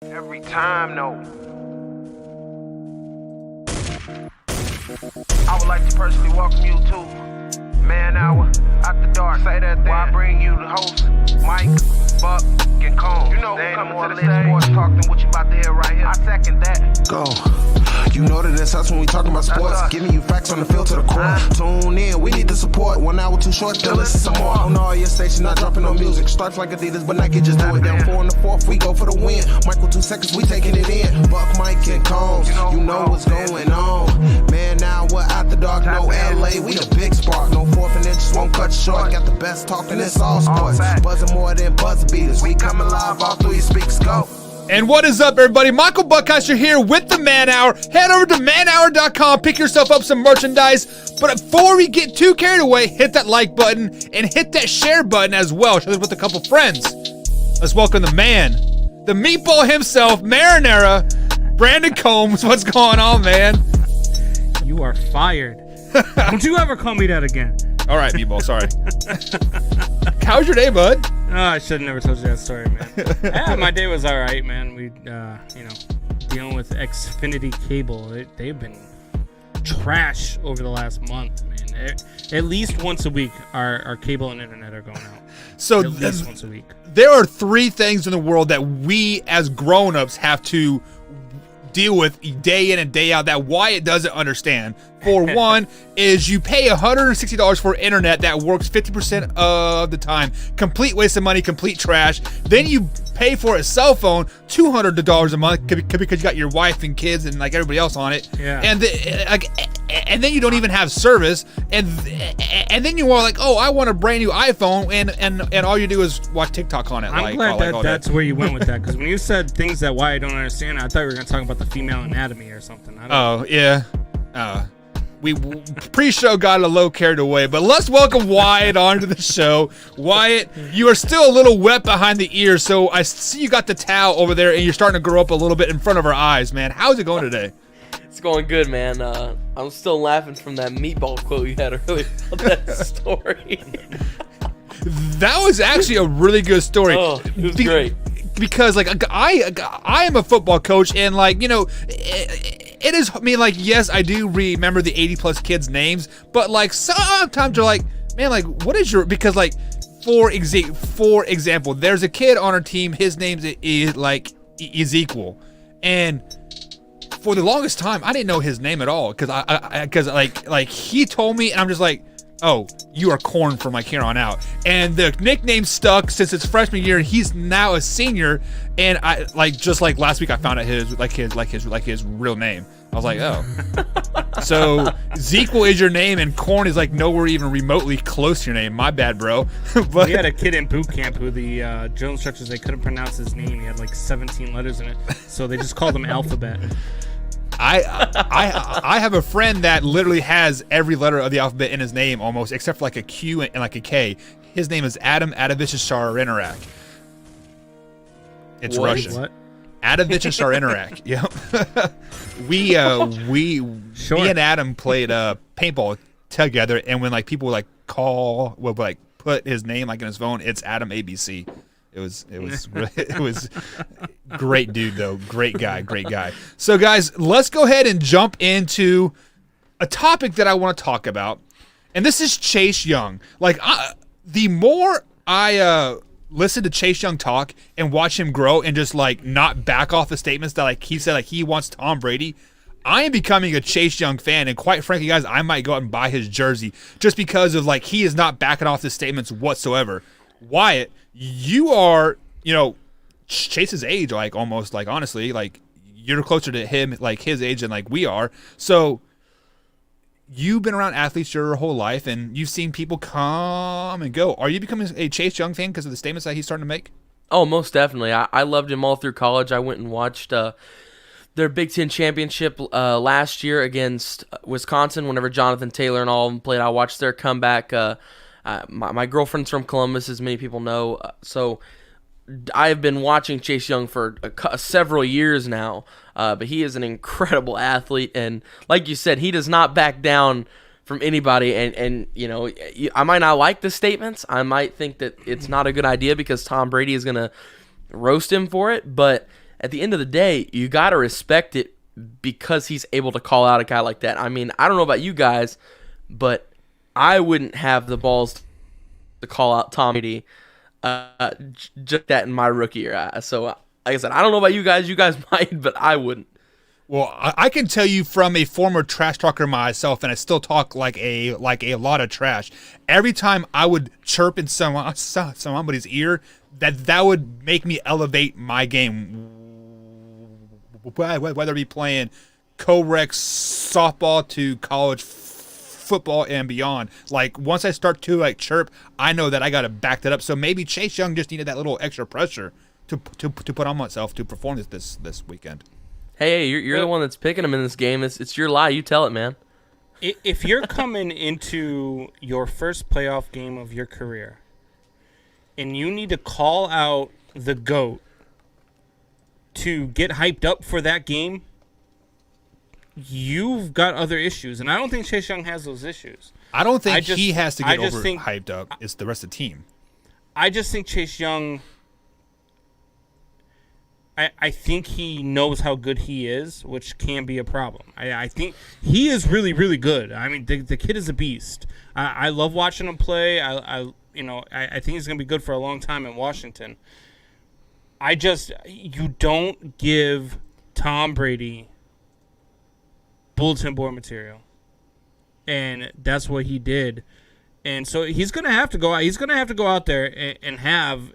Every time, no. I would like to personally welcome you to Man Hour After Dark. Say that thing. Why I bring you the host, Mike, Buck, and Cone. You know who's coming to the stage. Sports talk than what you about to hear right here. I second that. Go. You know that it's us when we talking about sports. Giving you facts on the field to the core. Tune in, we need the support. 1 hour too short, then listen some more. On all your stations, not dropping no music. Starts like Adidas, but Nike just do it. Down 4 in the 4th, we go for the win. Michael 2 seconds, we taking it in. Buck, Mike, and Combs, you know what's going on. Man, now we're out the dark, no LA, we the big spark. No 4th and inches won't cut short. Got the best talking, it's all sports. Buzzing more than buzzer beaters. We coming live all through your speakers, go. And what is up, everybody? Michael Buckhouse here with the Man Hour. Head over to manhour.com, pick yourself up some merchandise. But before we get too carried away, hit that like button and hit that share button as well. Share this with a couple friends. Let's welcome the man, the meatball himself, Marinara, Brandon Combs. What's going on, man? You are fired. Don't you ever call me that again. All right, meatball, sorry. How's your day, bud? Oh, I should have never told you that story, man. Yeah, my day was all right, man. We, dealing with Xfinity Cable. They've been trash over the last month, man. At least once a week, our cable and internet are going out. So at least once a week. There are 3 things in the world that we as grown-ups have to deal with day in and day out that Wyatt doesn't understand. For one, is you pay $160 for internet that works 50% of the time. Complete waste of money, complete trash. Then you pay for a cell phone, $200 a month because you got your wife and kids and like everybody else on it. Yeah. And then you don't even have service. And then you are like, oh, I want a brand new iPhone, and all you do is watch TikTok on it. I'm glad that's where you went with that, because when you said things that Wyatt don't understand, I thought we were going to talk about the female anatomy or something. Yeah. We pre-show got a little carried away, but let's welcome Wyatt onto the show. Wyatt, you are still a little wet behind the ears, so I see you got the towel over there, and you're starting to grow up a little bit in front of our eyes, man. How's it going today? It's going good, man. I'm still laughing from that meatball quote you had earlier about that story. That was actually a really good story. Oh, it was great. Because, like, I am a football coach, and, like, you know, it is, I mean, like, yes, I do remember the 80-plus kids' names, but, like, sometimes you're like, man, like, what is your, because, like, for example, there's a kid on our team, his name is, like, Ezekiel, and for the longest time, I didn't know his name at all, because like, he told me, and I'm just like, oh, you are corn from like here on out. And the nickname stuck since his freshman year, and he's now a senior. And I just like last week I found out his real name. I was like, oh. So Ezekiel is your name, and corn is like nowhere even remotely close to your name. My bad, bro. But we had a kid in boot camp who the drill instructors, they couldn't pronounce his name. He had like 17 letters in it, so they just called him Alphabet. I have a friend that literally has every letter of the alphabet in his name almost, except for like a Q and like a K. His name is Adam Adavich Sharainarak. It's What? Russian. What? Adavich Sharainarak. Yep. We and Adam played paintball together, and when like people would like would like put his name like in his phone, it's Adam ABC. It was great dude though. Great guy. So guys, let's go ahead and jump into a topic that I want to talk about. And this is Chase Young. Like the more I listen to Chase Young talk and watch him grow and just like not back off the statements that like he said like he wants Tom Brady, I am becoming a Chase Young fan, and quite frankly, guys, I might go out and buy his jersey just because of like he is not backing off his statements whatsoever. Wyatt, you are, you know, Chase's age, like almost like honestly, like you're closer to him, like his age than like we are. So you've been around athletes your whole life, and you've seen people come and go. Are you becoming a Chase Young fan because of the statements that he's starting to make? Oh, most definitely. I loved him all through college. I went and watched their Big Ten championship last year against Wisconsin whenever Jonathan Taylor and all of them played. I watched their comeback. My girlfriend's from Columbus, as many people know, so I've been watching Chase Young for several years now, but he is an incredible athlete, and like you said, he does not back down from anybody, and you know, I might not like the statements, I might think that it's not a good idea because Tom Brady is going to roast him for it, but at the end of the day, you got to respect it because he's able to call out a guy like that. I mean, I don't know about you guys, but I wouldn't have the balls to call out Tom Brady just that in my rookie year. So, like I said, I don't know about you guys. You guys might, but I wouldn't. Well, I can tell you from a former trash talker myself, and I still talk like a lot of trash. Every time I would chirp in somebody's ear, that would make me elevate my game. Whether it be playing co-rec softball to college football and beyond. Like, once I start to like chirp, I know that I got to back that up. So maybe Chase Young just needed that little extra pressure to put on myself to perform this weekend. Hey, you're the one that's picking him in this game. It's your lie. You tell it, man. If you're coming into your first playoff game of your career and you need to call out the GOAT to get hyped up for that game, you've got other issues. And I don't think Chase Young has those issues. I don't think he has to get hyped up. It's the rest of the team. I just think Chase Young, I think he knows how good he is, which can be a problem. I think he is really, really good. I mean, the kid is a beast. I love watching him play. I think he's going to be good for a long time in Washington. You don't give Tom Brady bulletin board material. And that's what he did. And so he's going to have to go out. He's going to have to go out there and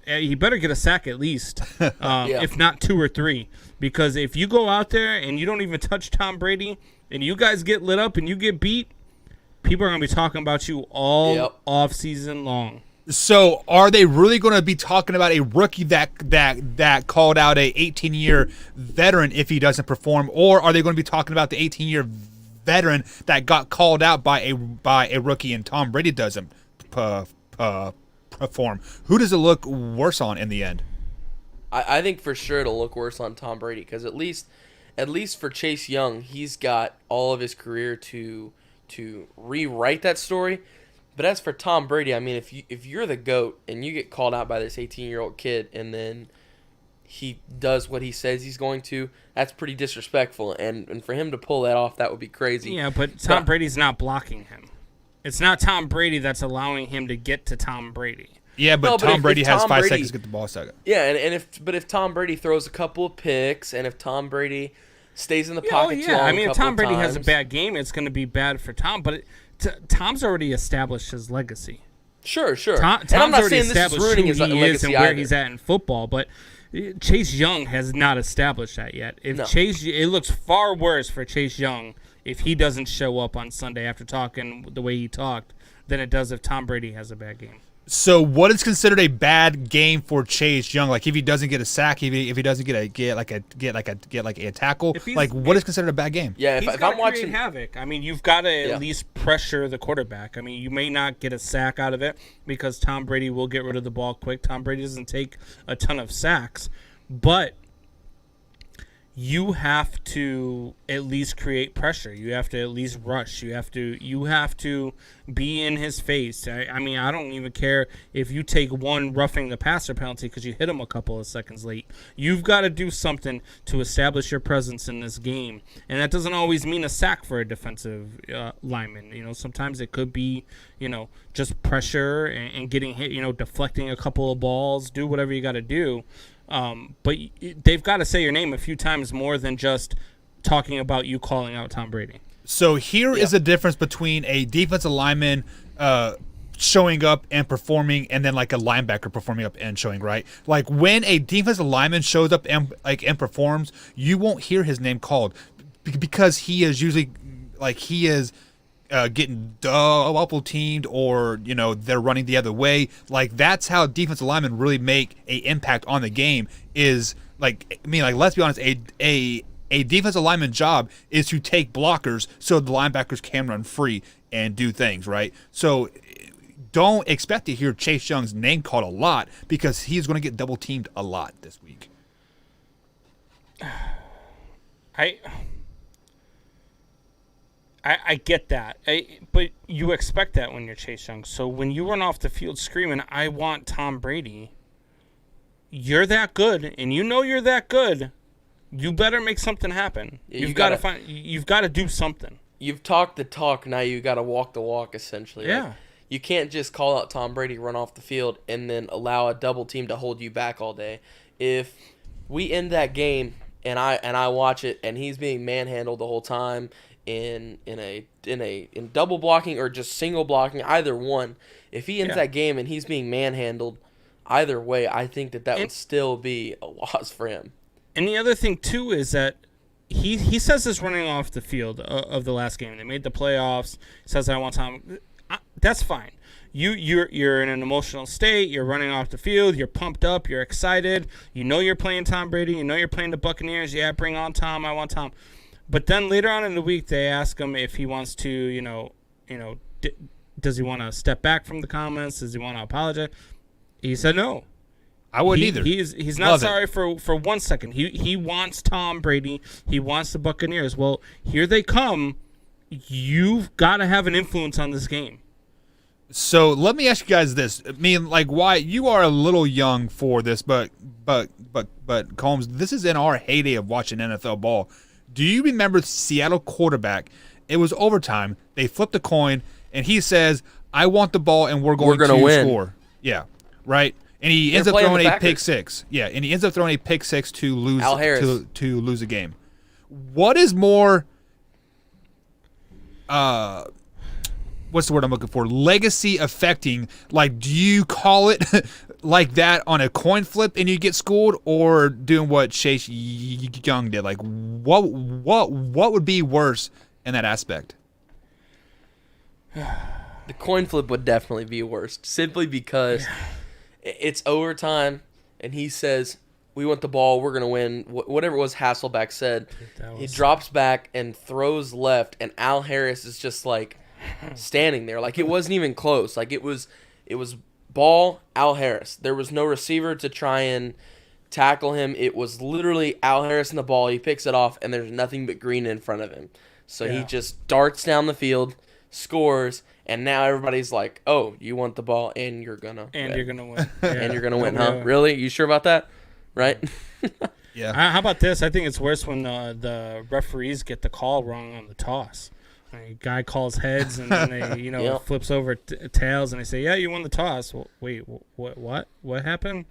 he better get a sack at least, if not 2 or 3. Because if you go out there and you don't even touch Tom Brady and you guys get lit up and you get beat, people are going to be talking about you all off season long. So are they really going to be talking about a rookie that called out a 18-year veteran if he doesn't perform, or are they going to be talking about the 18-year veteran that got called out by a rookie and Tom Brady doesn't perform? Who does it look worse on in the end? I think for sure it'll look worse on Tom Brady because at least for Chase Young, he's got all of his career to rewrite that story. But as for Tom Brady, I mean, if you're the GOAT and you get called out by this 18-year-old kid and then he does what he says he's going to, that's pretty disrespectful. And for him to pull that off, that would be crazy. Yeah, but Tom Brady's not blocking him. It's not Tom Brady that's allowing him to get to Tom Brady. Yeah, but Tom Brady has 5 seconds to get the ball second. Yeah, and if Tom Brady throws a couple of picks and if Tom Brady stays in the pocket too long, I mean, if Tom Brady has a bad game, it's going to be bad for Tom. But Tom's already established his legacy. Sure. Tom's and I'm not already saying this is established ruining who his he is legacy and where either. he's at in football, but Chase Young has not established that yet. It looks far worse for Chase Young if he doesn't show up on Sunday after talking the way he talked than it does if Tom Brady has a bad game. So what is considered a bad game for Chase Young? Like if he doesn't get a sack, if he doesn't get a tackle, what is considered a bad game? Yeah, if I'm watching havoc, I mean, you've got to at least pressure the quarterback. I mean, you may not get a sack out of it because Tom Brady will get rid of the ball quick. Tom Brady doesn't take a ton of sacks, but you have to at least create pressure. You have to at least rush. You have to be in his face. I mean, I don't even care if you take one roughing the passer penalty because you hit him a couple of seconds late. You've got to do something to establish your presence in this game, and that doesn't always mean a sack for a defensive lineman. You know, sometimes it could be, just pressure and getting hit. Deflecting a couple of balls. Do whatever you got to do. But they've got to say your name a few times more than just talking about you calling out Tom Brady. So here is the difference between a defensive lineman showing up and performing and then like a linebacker performing up and showing, right? Like when a defensive lineman shows up and performs, you won't hear his name called because he is usually getting double teamed or they're running the other way. Like that's how defensive linemen really make a impact on the game. Is let's be honest, a defensive lineman job is to take blockers so the linebackers can run free and do things, right? So don't expect to hear Chase Young's name called a lot because he's going to get double teamed a lot this week. I get that, but you expect that when you're Chase Young. So when you run off the field screaming, I want Tom Brady, you're that good, and you're that good, you better make something happen. Yeah, You've got to do something. You've talked the talk, now you got to walk the walk, essentially. Yeah. Like, you can't just call out Tom Brady, run off the field, and then allow a double team to hold you back all day. If we end that game and I watch it and he's being manhandled the whole time in double blocking or just single blocking, either one. If he ends that game and he's being manhandled, either way, I think that would still be a loss for him. And the other thing too is that he says this running off the field of the last game. They made the playoffs. He says I want time. That's fine. You're in an emotional state. You're running off the field. You're pumped up. You're excited. You know you're playing Tom Brady. You know you're playing the Buccaneers. Yeah, bring on Tom. I want Tom. But then later on in the week, they ask him if he wants to, does he want to step back from the comments? Does he want to apologize? He said no. I wouldn't either. He's not sorry for 1 second. He wants Tom Brady. He wants the Buccaneers. Well, here they come. You've got to have an influence on this game. So let me ask you guys this. I mean, like, why you are a little young for this, but Combs, this is in our heyday of watching NFL ball. Do you remember Seattle quarterback? It was overtime. They flipped a coin, and he says, "I want the ball, and we're going to win." Score." Yeah, right. And he ends up throwing a pick six. Yeah, and he ends up throwing a pick six to lose Al Harris. to lose a game. What is more? What's the word I'm looking for? Legacy affecting. Like, do you call it like that on a coin flip and you get schooled, or doing what Chase Young did? Like, what would be worse in that aspect? The coin flip would definitely be worse, simply because it's overtime, and he says, "We want the ball. We're gonna win." Whatever it was Hasselbeck said. He drops back and throws left, and Al Harris is just like standing there, like it wasn't even close. Like it was ball Al Harris. There was no receiver to try and tackle him. It was literally Al Harris in the ball. He picks it off, and there's nothing but green in front of him. So he just darts down the field, scores, and now everybody's like, "Oh, you want the ball, and you're gonna win. You're gonna win, and you're gonna win, huh? Really? You sure about that? Right?" Yeah. How about this? I think it's worse when the referees get the call wrong on the toss. A guy calls heads, and then they, flips over tails, and they say, "Yeah, you won the toss." Well, wait, what happened?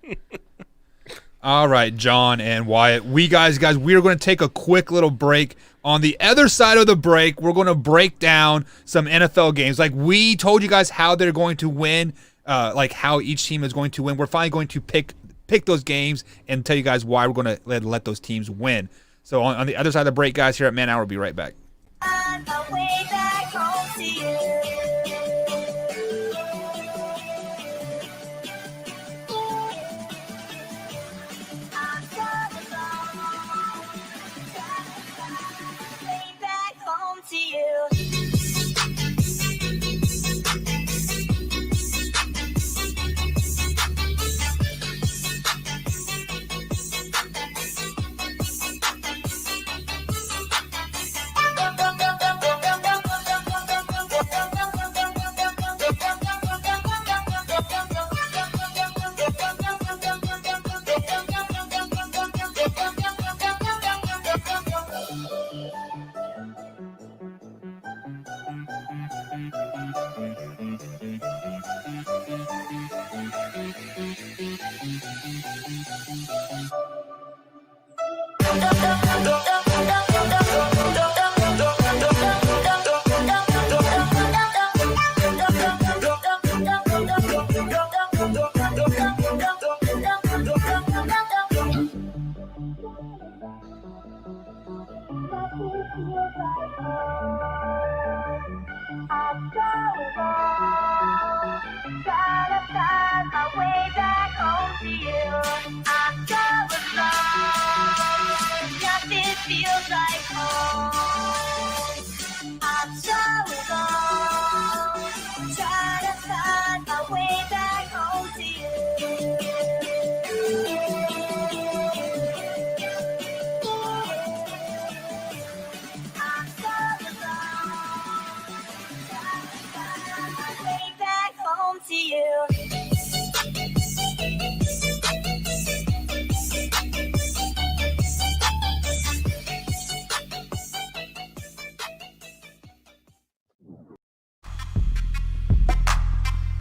All right, John and Wyatt. Guys, we are going to take a quick little break. On the other side of the break, we're going to break down some NFL games. Like, we told you guys how they're going to win, like how each team is going to win. We're finally going to pick those games and tell you guys why we're going to let those teams win. So on the other side of the break, guys, here at Man Hour, we'll be right back. On my way back home to you. I'm coming home. Way back home to you.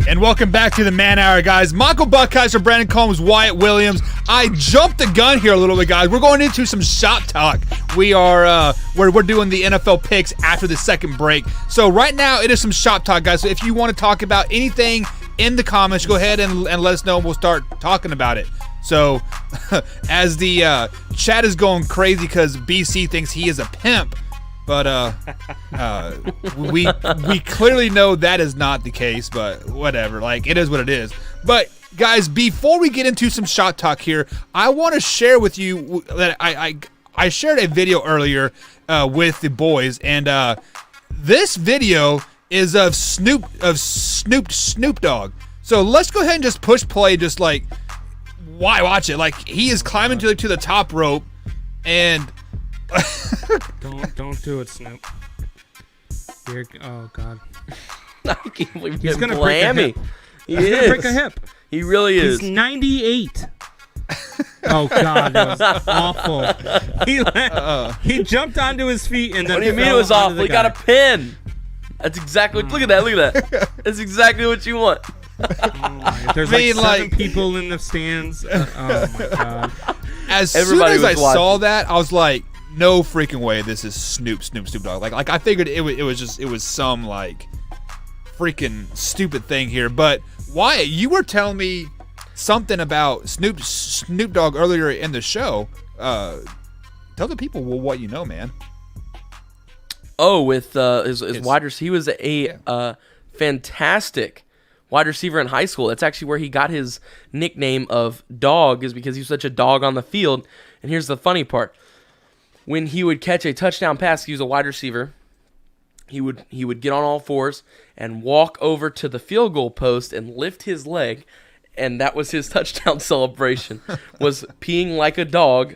And welcome back to the Man Hour, guys. Michael Buckheiser, Brandon Combs, Wyatt Williams. I jumped the gun here a little bit, guys. We're going into some shop talk. We are we're doing the NFL picks after the second break. So right now it is some shop talk, guys. So if you want to talk about anything in the comments, go ahead and let us know, and we'll start talking about it. So as the chat is going crazy because BC thinks he is a pimp, but we clearly know that is not the case, but whatever. Like, it is what it is. But, guys, before we get into some shot talk here, I want to share with you that I shared a video earlier with the boys, and this video is of Snoop Dogg. So let's go ahead and just push play, just like, why watch it? Like, he is climbing to the top rope, and... Don't do it, Snoop. Oh God. I can't believe He's gonna break a hip. He's gonna break a hip. He really is. He's 98. Oh God, that was awful. He jumped onto his feet and then. What do you mean it was awful? He got a pin. That's exactly. Look at that. Look at that. That's exactly what you want. There's like 7 people in the stands. Oh my God. As soon as I saw that, I was like, no freaking way, this is Snoop Dogg. Like I figured it was some like freaking stupid thing here. But Wyatt, you were telling me something about Snoop Dogg earlier in the show. Tell the people what you know, man. Oh, with his wide receiver, he was a fantastic wide receiver in high school. That's actually where he got his nickname of Dog, is because he was such a dog on the field. And here's the funny part. When he would catch a touchdown pass, he was a wide receiver, he would get on all fours and walk over to the field goal post and lift his leg, and that was his touchdown celebration, was peeing like a dog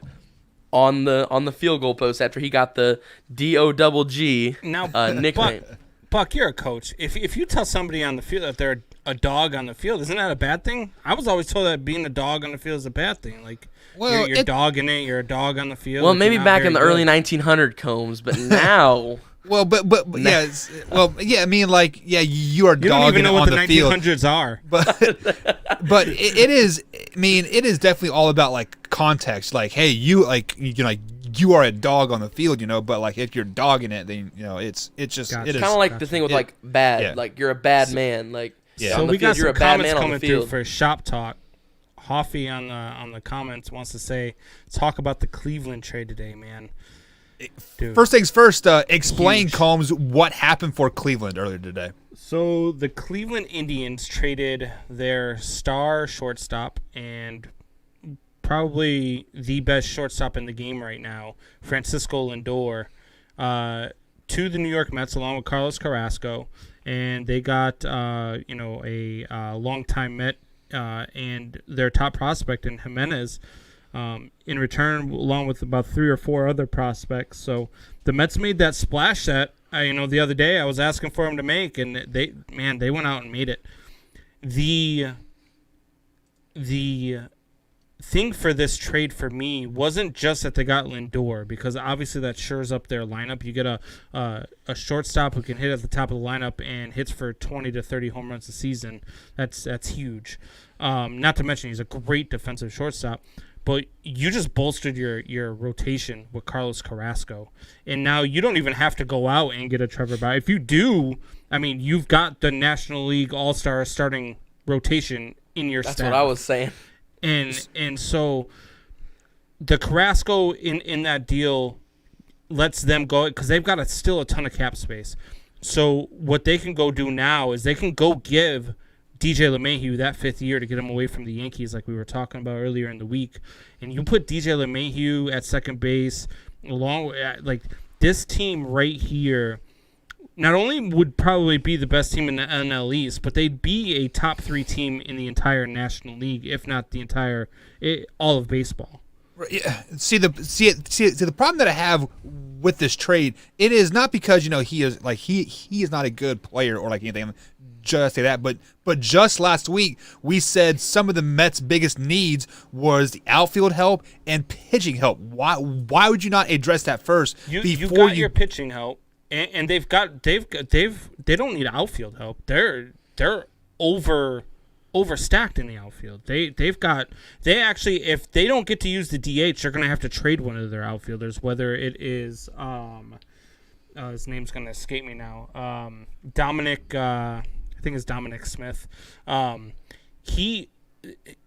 on the field goal post after he got the DOGG nickname. Buck, you're a coach. If you tell somebody on the field that they're a dog on the field, isn't that a bad thing? I was always told that being a dog on the field is a bad thing. Like, well, you're dogging it. You're a dog on the field. Well, maybe back in the early 1900 Combs, but now. Well, but yeah, I mean, like, yeah, you are dogging it on the field. You don't even know what the 1900s are. But it is. I mean, it is definitely all about like context. Like, hey, you are a dog on the field, But like, if you're dogging it, then it's just It's kind of like the thing with like bad. Yeah. Like, you're a bad man. Like, yeah. So we got some comments coming through for shop talk. Hoffy on the comments wants to say, talk about the Cleveland trade today, man. Dude, first things first, explain, Combs, what happened for Cleveland earlier today. So the Cleveland Indians traded their star shortstop and probably the best shortstop in the game right now, Francisco Lindor, to the New York Mets along with Carlos Carrasco, and they got a longtime Met and their top prospect in Jimenez in return, along with about 3 or 4 other prospects. So the Mets made that splash that the other day I was asking for them to make, and they went out and made it. The thing for this trade for me wasn't just that they got Lindor, because obviously that shores up their lineup. You get a shortstop who can hit at the top of the lineup and hits for 20 to 30 home runs a season. That's huge. Not to mention he's a great defensive shortstop. But you just bolstered your rotation with Carlos Carrasco. And now you don't even have to go out and get a Trevor Bauer. If you do, I mean, you've got the National League All-Star starting rotation in your staff. That's what I was saying. And so the Carrasco in that deal lets them go, because they've got still a ton of cap space. So what they can go do now is they can go give DJ LeMahieu that 5th year to get him away from the Yankees, like we were talking about earlier in the week. And you put DJ LeMahieu at second base, along with, like, this team right here not only would probably be the best team in the NL East, but they'd be a top 3 team in the entire National League, if not the entire all of baseball. Yeah. See the problem that I have with this trade, it is not because he is like he is not a good player or like anything. Just say that, but just last week we said some of the Mets' biggest needs was the outfield help and pitching help. Why would you not address that first? You got your pitching help, and they don't need outfield help. They're overstacked in the outfield. They actually, if they don't get to use the DH, they're going to have to trade one of their outfielders, whether it is his name's going to escape me now. Dominic, I think it's Dominic Smith.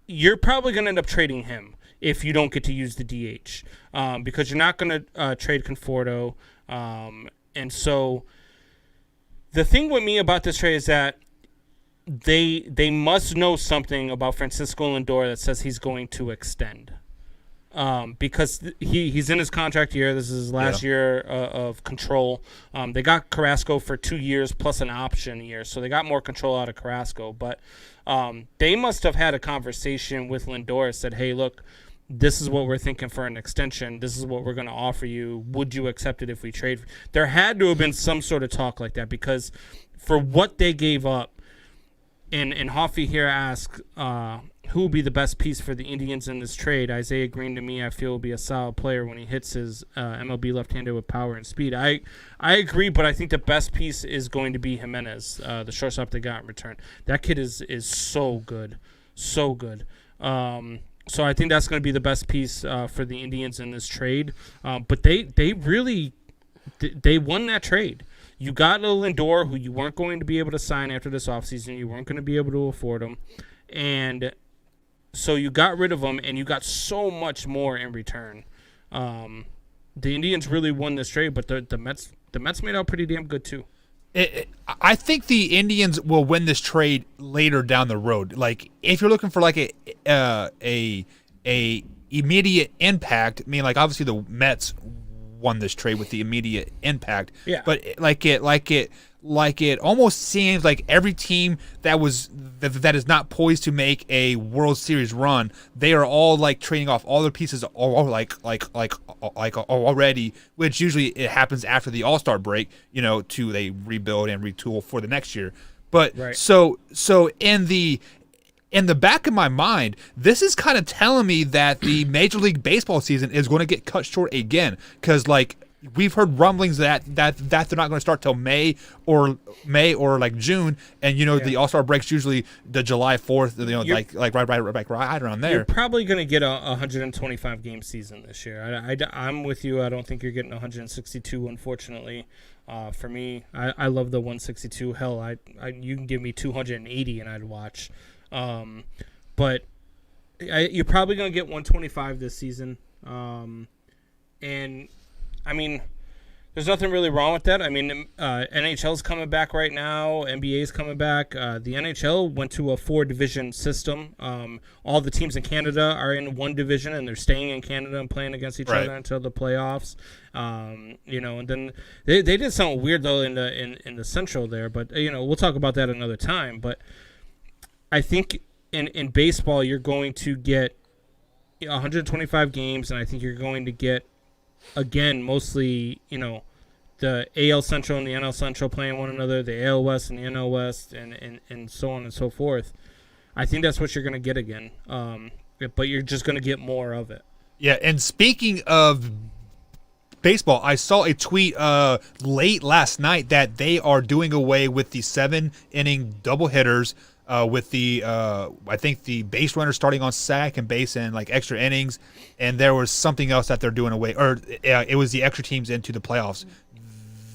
You're probably going to end up trading him if you don't get to use the DH, because you're not going to trade Conforto. And so the thing with me about this trade is that they must know something about Francisco Lindor that says he's going to extend. Because he's in his contract year. This is his last year of control. They got Carrasco for 2 years plus an option year, so they got more control out of Carrasco. But they must have had a conversation with Lindor, said, hey, look, this is what we're thinking for an extension. This is what we're going to offer you. Would you accept it if we trade? There had to have been some sort of talk like that, because for what they gave up, and Hoffy here asks, who will be the best piece for the Indians in this trade? Isaiah Green, to me, I feel will be a solid player when he hits his MLB left-handed with power and speed. I agree, but I think the best piece is going to be Jimenez, the shortstop they got in return. That kid is so good, so good. So I think that's going to be the best piece for the Indians in this trade. But they really won that trade. You got a Lindor who you weren't going to be able to sign after this offseason. You weren't going to be able to afford him. And so you got rid of him, and you got so much more in return. The Indians really won this trade, but the Mets made out pretty damn good too. I think the Indians will win this trade later down the road. Like, if you're looking for like a immediate impact, I mean, like, obviously the Mets won this trade with the immediate impact. Yeah. But it almost seems like every team that is not poised to make a World Series run, they are all like trading off all their pieces already, which usually it happens after the All-Star break, to they rebuild and retool for the next year. But right. so in the back of my mind, this is kind of telling me that the Major League Baseball season is going to get cut short again, because like we've heard rumblings that they're not going to start till May or like June, and the All-Star break's usually the July 4th, right around there. You're probably going to get a 125 game season this year. I'm with you. I don't think you're getting 162, unfortunately. For me, I love the 162. Hell, you can give me 280 and I'd watch. But you're probably going to get 125 this season. And I mean, there's nothing really wrong with that. I mean, NHL's coming back right now. NBA's coming back. The NHL went to a 4-division system. All the teams in Canada are in one division, and they're staying in Canada and playing against each other until the playoffs. And then they did something weird though in the Central there, but we'll talk about that another time. But I think in baseball you're going to get 125 games, and I think you're going to get, again, mostly, the AL Central and the NL Central playing one another, the AL West and the NL West, and so on and so forth. I think that's what you're going to get again. But you're just going to get more of it. Yeah, and speaking of baseball, I saw a tweet late last night that they are doing away with the 7-inning double hitters. With the I think the base runner starting on sack and base and like extra innings, and there was something else that they're doing away, or it was the extra teams into the playoffs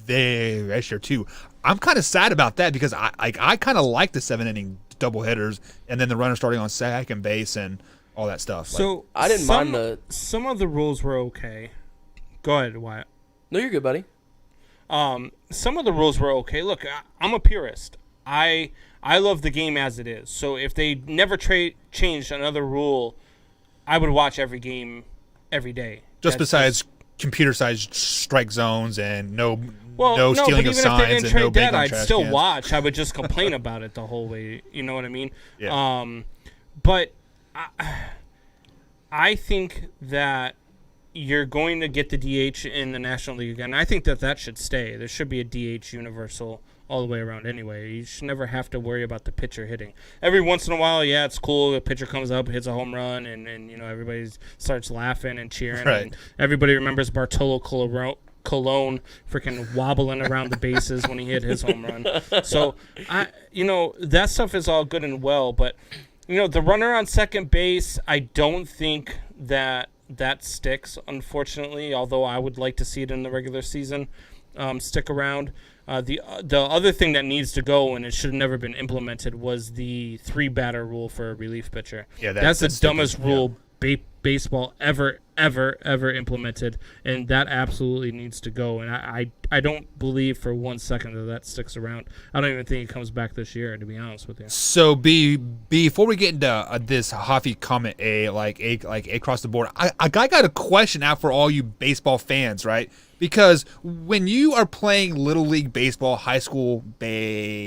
this year too. I'm kind of sad about that, because I kind of like the 7-inning double hitters, and then the runner starting on sack and base and all that stuff. So I didn't mind some of the rules were okay. Go ahead, Wyatt. No, you're good, buddy. Some of the rules were okay. Look, I'm a purist. I love the game as it is. So if they never changed another rule, I would watch every game every day. Besides computer-sized strike zones and no stealing of signs and no big on trash cans. But even if they didn't trade that, I'd still watch. I would just complain about it the whole way. You know what I mean? Yeah. But I think that you're going to get the DH in the National League again. I think that should stay. There should be a DH universal all the way around anyway. You should never have to worry about the pitcher hitting. Every once in a while, yeah, it's cool. The pitcher comes up, hits a home run, and everybody starts laughing and cheering. Right. And everybody remembers Bartolo cologne, freaking wobbling around the bases when he hit his home run. So, that stuff is all good and well, but, the runner on second base, I don't think that sticks, unfortunately, although I would like to see it in the regular season stick around. The other thing that needs to go, and it should have never been implemented, was the 3-batter rule for a relief pitcher. Yeah, that's the dumbest rule baseball ever implemented, and that absolutely needs to go. And I don't believe for 1 second that sticks around. I don't even think it comes back this year, to be honest with you. So before we get into this Hoffy comment, like across the board, I got a question out for all you baseball fans, right? Because when you are playing Little League baseball, high school baseball,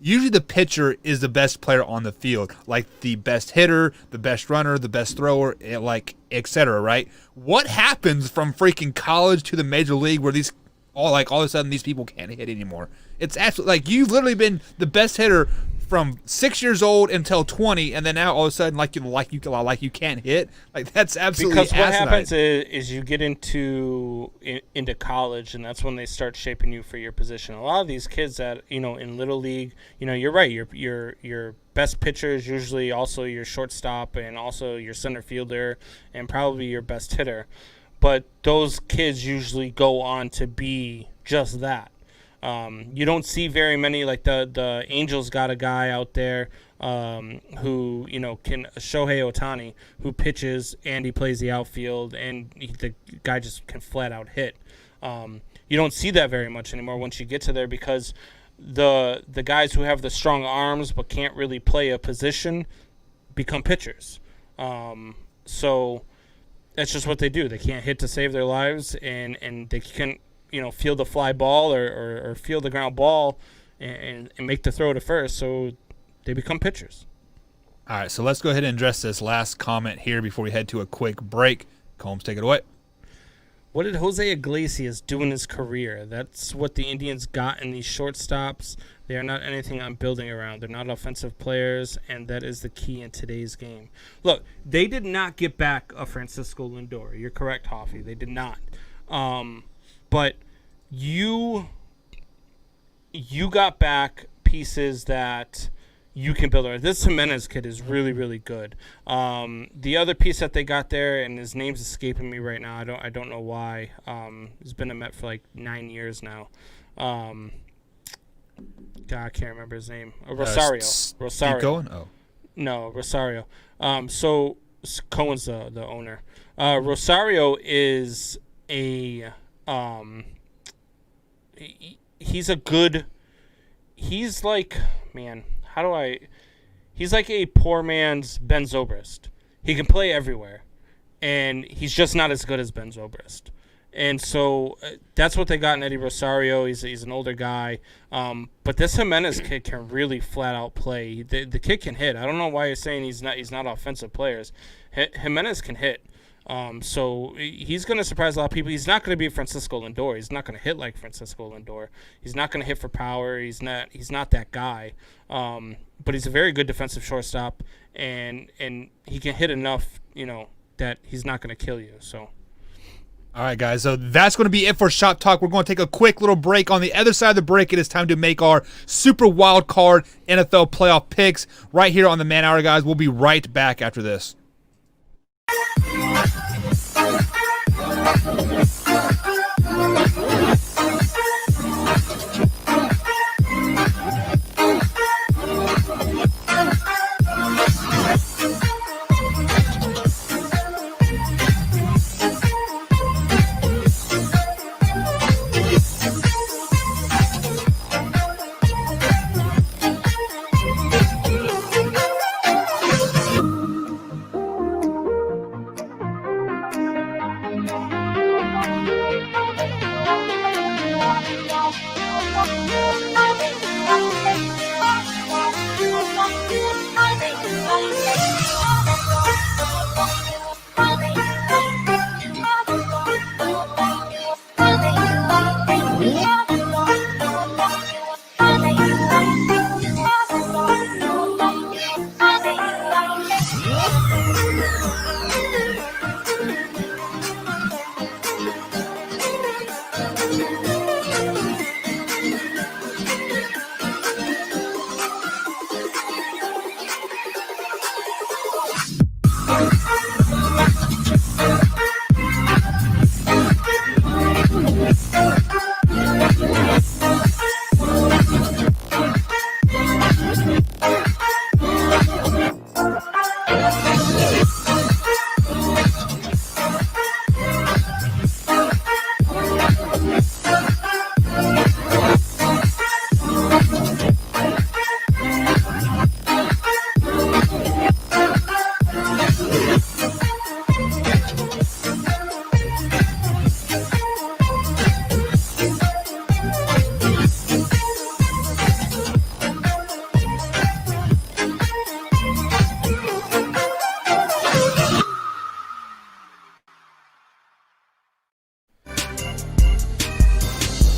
usually the pitcher is the best player on the field, like the best hitter, the best runner, the best thrower, like etc. Right? What happens from freaking college to the major league where all of a sudden these people can't hit anymore? It's absolutely like you've literally been the best hitter from 6 years old until 20, and then now all of a sudden like you can't hit. Like that's absolutely because what asinine. happens is you get into college, and that's when they start shaping you for your position. A lot of these kids that in Little League, you're right. Your best pitcher is usually also your shortstop and also your center fielder and probably your best hitter. But those kids usually go on to be just that. You don't see very many, like the Angels got a guy out there who can Shohei Ohtani, who pitches and he plays the outfield, and the guy just can flat out hit. You don't see that very much anymore once you get to there, because the guys who have the strong arms but can't really play a position become pitchers. So that's just what they do. They can't hit to save their lives, and they can't field a fly ball or field the ground ball and make the throw to first, so they become pitchers. All right, so let's go ahead and address this last comment here before we head to a quick break. Combs, take it away. What did Jose Iglesias do in his career? That's what the Indians got in these shortstops. They are not anything I'm building around. They're not offensive players, and that is the key in today's game. Look, they did not get back a Francisco Lindor. You're correct, Hoffy. They did not. But you got back pieces that you can build around. This Jimenez kid is really, really good. The other piece that they got there, and his name's escaping me right now. I don't know why. He's been a Met for like 9 years now. God, I can't remember his name. Rosario. Rosario. Cohen? Oh. No, Rosario. So Cohen's the owner. Rosario is a he's a good. He's like, man, he's like a poor man's Ben Zobrist. He can play everywhere, and he's just not as good as Ben Zobrist. And so that's what they got in Eddie Rosario. He's an older guy. But this Jimenez kid can really flat out play. The kid can hit. I don't know why you're saying he's not offensive players. Jimenez can hit. So he's going to surprise a lot of people. He's not going to be Francisco Lindor. He's not going to hit like Francisco Lindor. He's not going to hit for power. He's not that guy. But he's a very good defensive shortstop, and he can hit enough, that he's not going to kill you. So. All right, guys, so that's going to be it for Shop Talk. We're going to take a quick little break. On the other side of the break, it is time to make our Super Wild Card NFL playoff picks right here on the Man Hour, guys. We'll be right back after this.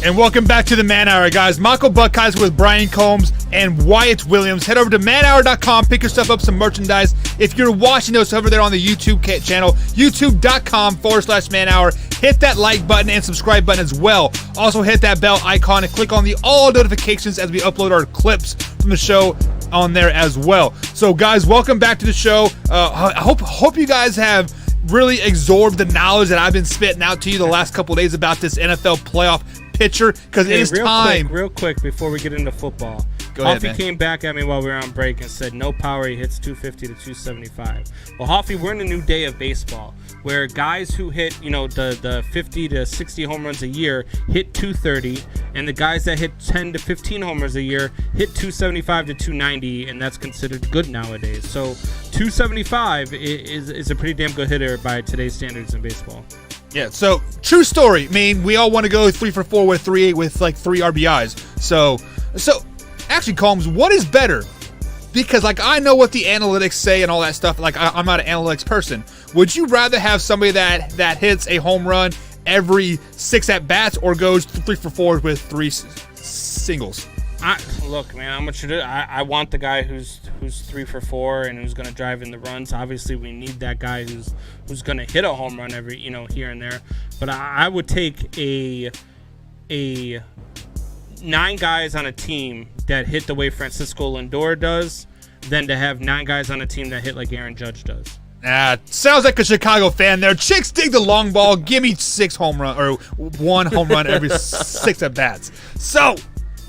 And welcome back to the Man Hour, guys. Michael Buckeyes with Brian Combs and Wyatt Williams. Head over to manhour.com, pick yourself up some merchandise. If you're watching us over there on the YouTube channel, youtube.com/manhour, hit that like button and subscribe button as well. Also hit that bell icon and click on the all notifications as we upload our clips from the show on there as well. So, guys, welcome back to the show. I hope you guys have really absorbed the knowledge that I've been spitting out to you the last couple of days about this NFL playoff picture, because it is time. Real quick, before we get into football. Go ahead, Hoffy man. came back at me while we were on break and said no power, he hits 250 to 275. Well, Hoffy, we're in a new day of baseball where guys who hit, the 50 to 60 home runs a year hit 230, and the guys that hit 10 to 15 homers a year hit 275 to 290, and that's considered good nowadays. So 275 is a pretty damn good hitter by today's standards in baseball. Yeah, so true story. I mean, we all want to go 3 for 4 with 3 like 3 RBIs. So actually, Combs, what is better? Because I know what the analytics say and all that stuff. I'm not an analytics person. Would you rather have somebody that hits a home run every 6 at bats, or goes 3 for 4 with 3 singles? Look, man, I want the guy who's 3 for 4 and who's going to drive in the runs. Obviously, we need that guy who's going to hit a home run every here and there. But I would take a 9 guys on a team that hit the way Francisco Lindor does than to have 9 guys on a team that hit like Aaron Judge does. Sounds like a Chicago fan there. Chicks dig the long ball. Give me 6 home run or 1 home run every 6 at bats. So,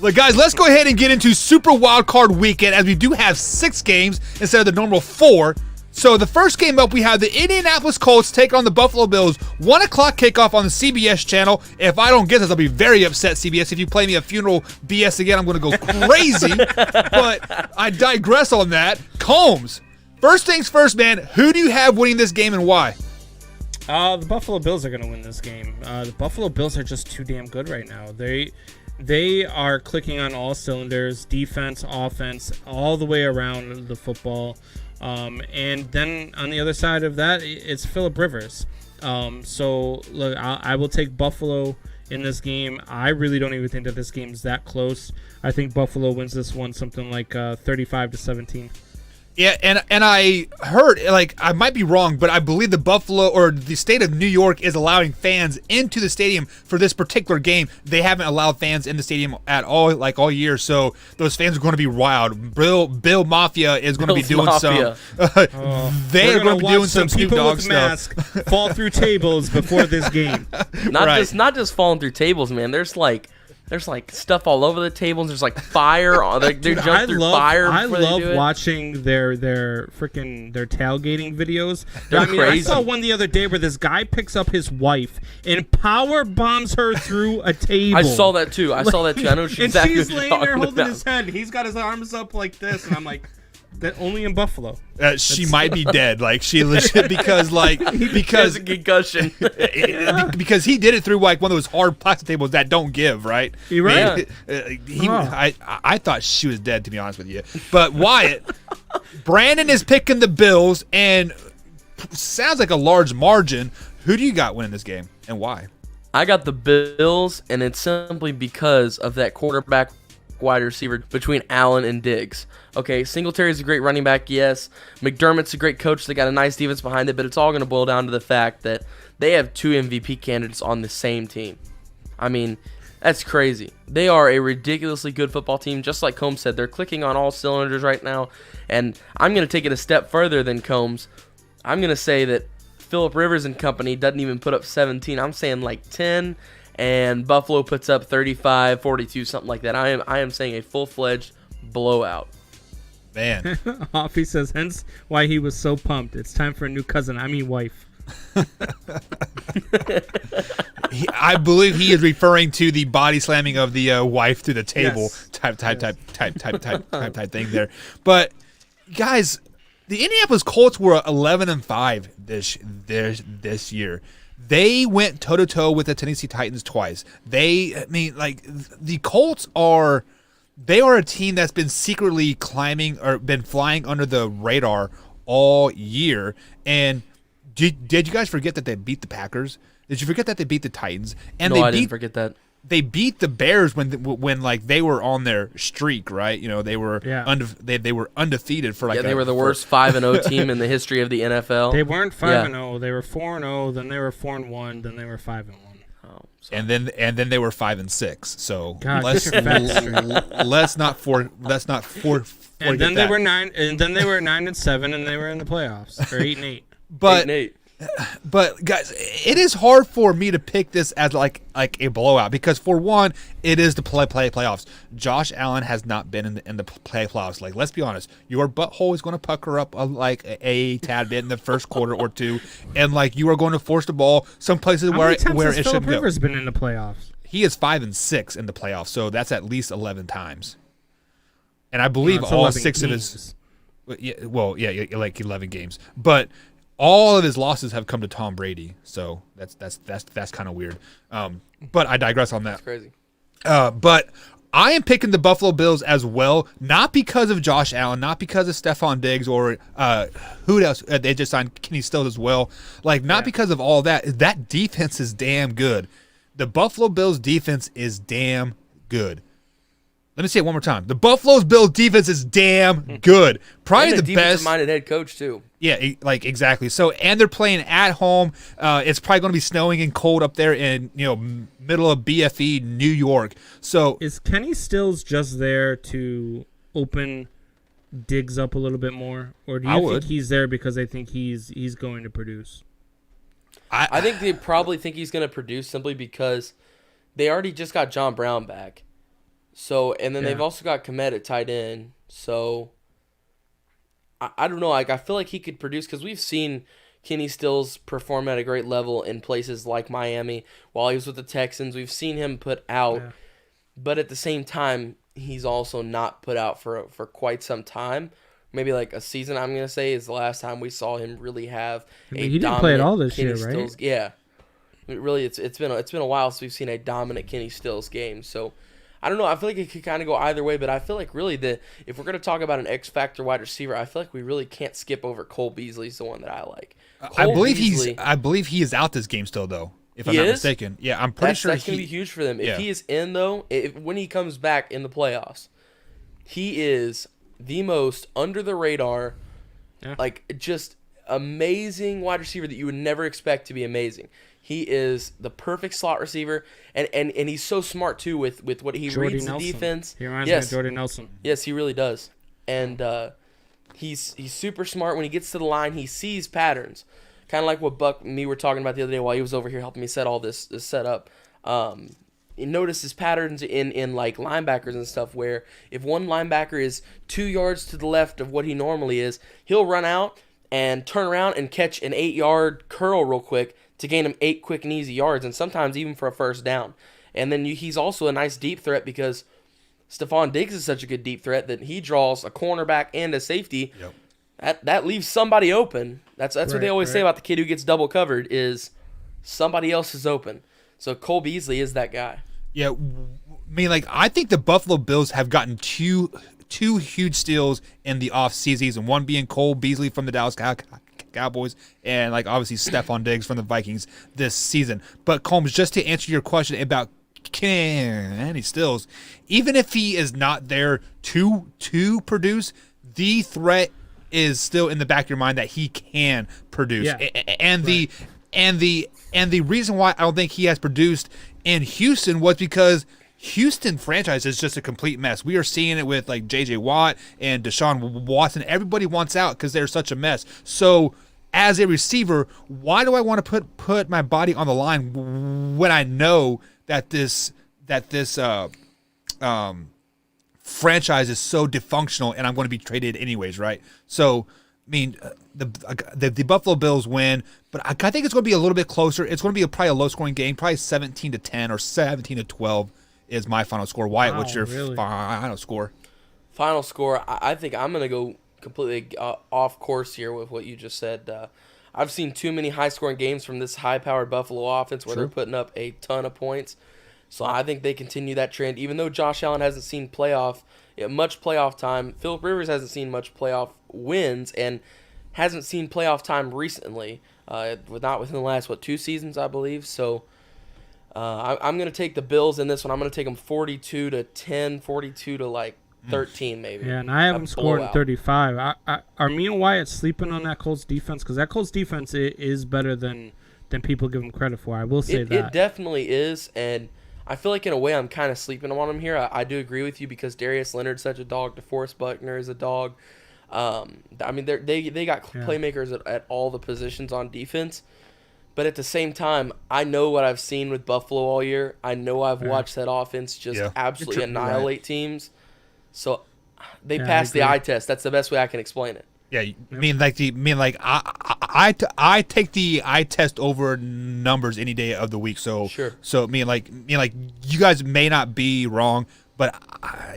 look, guys, let's go ahead and get into Super Wild Card Weekend, as we do have 6 games instead of the normal 4. So the first game up, we have the Indianapolis Colts take on the Buffalo Bills. 1 o'clock kickoff on the CBS channel. If I don't get this, I'll be very upset, CBS. If you play me a funeral BS again, I'm going to go crazy. But I digress on that. Combs, first things first, man. Who do you have winning this game and why? The Buffalo Bills are going to win this game. The Buffalo Bills are just too damn good right now. They are clicking on all cylinders, defense, offense, all the way around the football. And then on the other side of that, it's Phillip Rivers. So look, I will take Buffalo in this game. I really don't even think that this game is that close. I think Buffalo wins this one something like 35 to 17. Yeah, and I heard, I might be wrong, but I believe the Buffalo or the state of New York is allowing fans into the stadium for this particular game. They haven't allowed fans in the stadium at all, all year, so those fans are going to be wild. Bill Mafia is going to be doing some. They're going to be doing some Snoop Dogg stuff. Fall through tables before this game. Not just falling through tables, man. There's stuff all over the tables. There's fire. They're jumping through fire. I love watching their tailgating videos. They're crazy. I saw one the other day where this guy picks up his wife and power bombs her through a table. I saw that too. I know exactly and she's what you're laying there talking holding about. his head. He's got his arms up like this, and I'm like, that only in Buffalo. She might be dead. She legit because a concussion. because he did it through one of those hard plastic tables that don't give, right? You're right. I thought she was dead, to be honest with you. But Wyatt, Brandon is picking the Bills, and sounds like a large margin. Who do you got winning this game, and why? I got the Bills, and it's simply because of that quarterback wide receiver between Allen and Diggs. Okay, Singletary's a great running back, yes. McDermott's a great coach. They got a nice defense behind it, but it's all going to boil down to the fact that they have 2 MVP candidates on the same team. I mean, that's crazy. They are a ridiculously good football team. Just like Combs said, they're clicking on all cylinders right now. And I'm going to take it a step further than Combs. I'm going to say that Phillip Rivers and company doesn't even put up 17. I'm saying 10. And Buffalo puts up 35, 42, something like that. I am saying a full-fledged blowout. Man. Hoffy says, hence why he was so pumped. It's time for a new cousin. I mean wife. I believe he is referring to the body slamming of the wife through the table. Yes. type thing there. But guys, the Indianapolis Colts were 11-5 this year. They went toe-to-toe with the Tennessee Titans twice. The Colts are a team that's been secretly climbing or been flying under the radar all year. And did you guys forget that they beat the Packers? Did you forget that they beat the Titans? And No, I didn't forget that. They beat the Bears when like they were on their streak, right? You know, they were they were undefeated for like they were the worst 5-0 team in the history of the NFL. They weren't 5-0. They were 4-0. Then they were 4-1. Then they were 5-1. Oh, and then they were 5-6. So God, let's not forget and then that. they were 9. And then they were 9-7, and they were in the playoffs, or 8-8. But 8-8. But guys, it is hard for me to pick this as like a blowout because for one, it is the playoffs. Josh Allen has not been in the playoffs. Like, let's be honest, your butthole is going to pucker up like a tad bit in the first quarter or two, and like you are going to force the ball some places where it should Philip go. Rivers been in the playoffs? He is 5-6 in the playoffs, so that's at least 11 times, and I believe it's all 11 6 of games. his. Yeah, like 11 games, but. All of his losses have come to Tom Brady, so that's kind of weird. But I digress on that. That's crazy. But I am picking the Buffalo Bills as well, not because of Josh Allen, not because of Stephon Diggs or who else. They just signed Kenny Stills as well. Like, not because of all that. That defense is damn good. The Buffalo Bills defense is damn good. Let me say it one more time. The Buffalo Bills defense is damn good. Probably and the best. Minded head coach too. Yeah, like exactly. So, and they're playing at home. It's probably going to be snowing and cold up there in middle of BFE, New York. So, is Kenny Stills just there to open Diggs up a little bit more, or do you think he's there because they think he's going to produce? I think they probably think he's going to produce simply because they already just got John Brown back. So, and then they've also got Komet at tight end. So, I don't know. Like, I feel like he could produce because we've seen Kenny Stills perform at a great level in places like Miami while he was with the Texans. We've seen him put out, but at the same time, he's also not put out for quite some time. Maybe like a season, I'm going to say, is the last time we saw him really have he didn't play at all this Kenny year, Stills. right? Yeah. Really, it's been a while since we've seen a dominant Kenny Stills game. So, I don't know. I feel like it could kind of go either way, but I feel like really if we're going to talk about an X factor wide receiver, I feel like we really can't skip over Cole Beasley's the one that I like. I believe he is out this game still though, if I'm not mistaken. Yeah, I'm pretty sure that's going to be huge for them. If he is in though, when he comes back in the playoffs, he is the most under the radar, like just amazing wide receiver that you would never expect to be amazing. He is the perfect slot receiver, and he's so smart too with what he reads the defense. He reminds me of Jordy Nelson. Yes, he really does. And he's super smart. When he gets to the line, he sees patterns. Kind of like what Buck and me were talking about the other day while he was over here helping me set all this setup. He notices patterns in like linebackers and stuff where if one linebacker is 2 yards to the left of what he normally is, he'll run out and turn around and catch an 8-yard curl real quick to gain him 8 quick and easy yards, and sometimes even for a first down. And then he's also a nice deep threat because Stephon Diggs is such a good deep threat that he draws a cornerback and a safety. Yep. That leaves somebody open. That's what they always say about the kid who gets double covered is somebody else is open. So Cole Beasley is that guy. Yeah, I mean, like, I think the Buffalo Bills have gotten two huge steals in the offseason, one being Cole Beasley from the Dallas Cowboys and, like, obviously Stephon Diggs from the Vikings this season. But, Combs, just to answer your question about Kenny Stills, even if he is not there to produce, the threat is still in the back of your mind that he can produce. Yeah. And the reason why I don't think he has produced in Houston was because Houston franchise is just a complete mess. We are seeing it with like J.J. Watt and Deshaun Watson. Everybody wants out because they're such a mess. So as a receiver, why do I want to put my body on the line when I know that this franchise is so dysfunctional and I'm going to be traded anyways, right? So, I mean, the Buffalo Bills win, but I think it's going to be a little bit closer. It's going to be probably a low-scoring game, probably 17-10 or 17-12 is my final score. Wyatt, what's your final score? Final score, I think I'm going to go completely off course here with what you just said. I've seen too many high-scoring games from this high-powered Buffalo offense where they're putting up a ton of points. So I think they continue that trend. Even though Josh Allen hasn't seen much playoff time, Philip Rivers hasn't seen much playoff wins and hasn't seen playoff time recently. not within the last 2 seasons, I believe. So I'm going to take the Bills in this one. I'm going to take them 42-10, 42-13 maybe. Yeah, and I have them scoring blowout. 35. Are me and Wyatt sleeping on that Colts defense? Because that Colts defense is better than people give them credit for. I will say that. It definitely is, and I feel like in a way I'm kind of sleeping on them here. I do agree with you because Darius Leonard's such a dog. DeForest Buckner is a dog. I mean, they got playmakers at all the positions on defense. But at the same time, I know what I've seen with Buffalo all year. I know I've watched that offense just absolutely annihilate teams. So they passed the eye test. That's the best way I can explain it. Yeah, I take the eye test over numbers any day of the week. So Sure. So you guys may not be wrong, but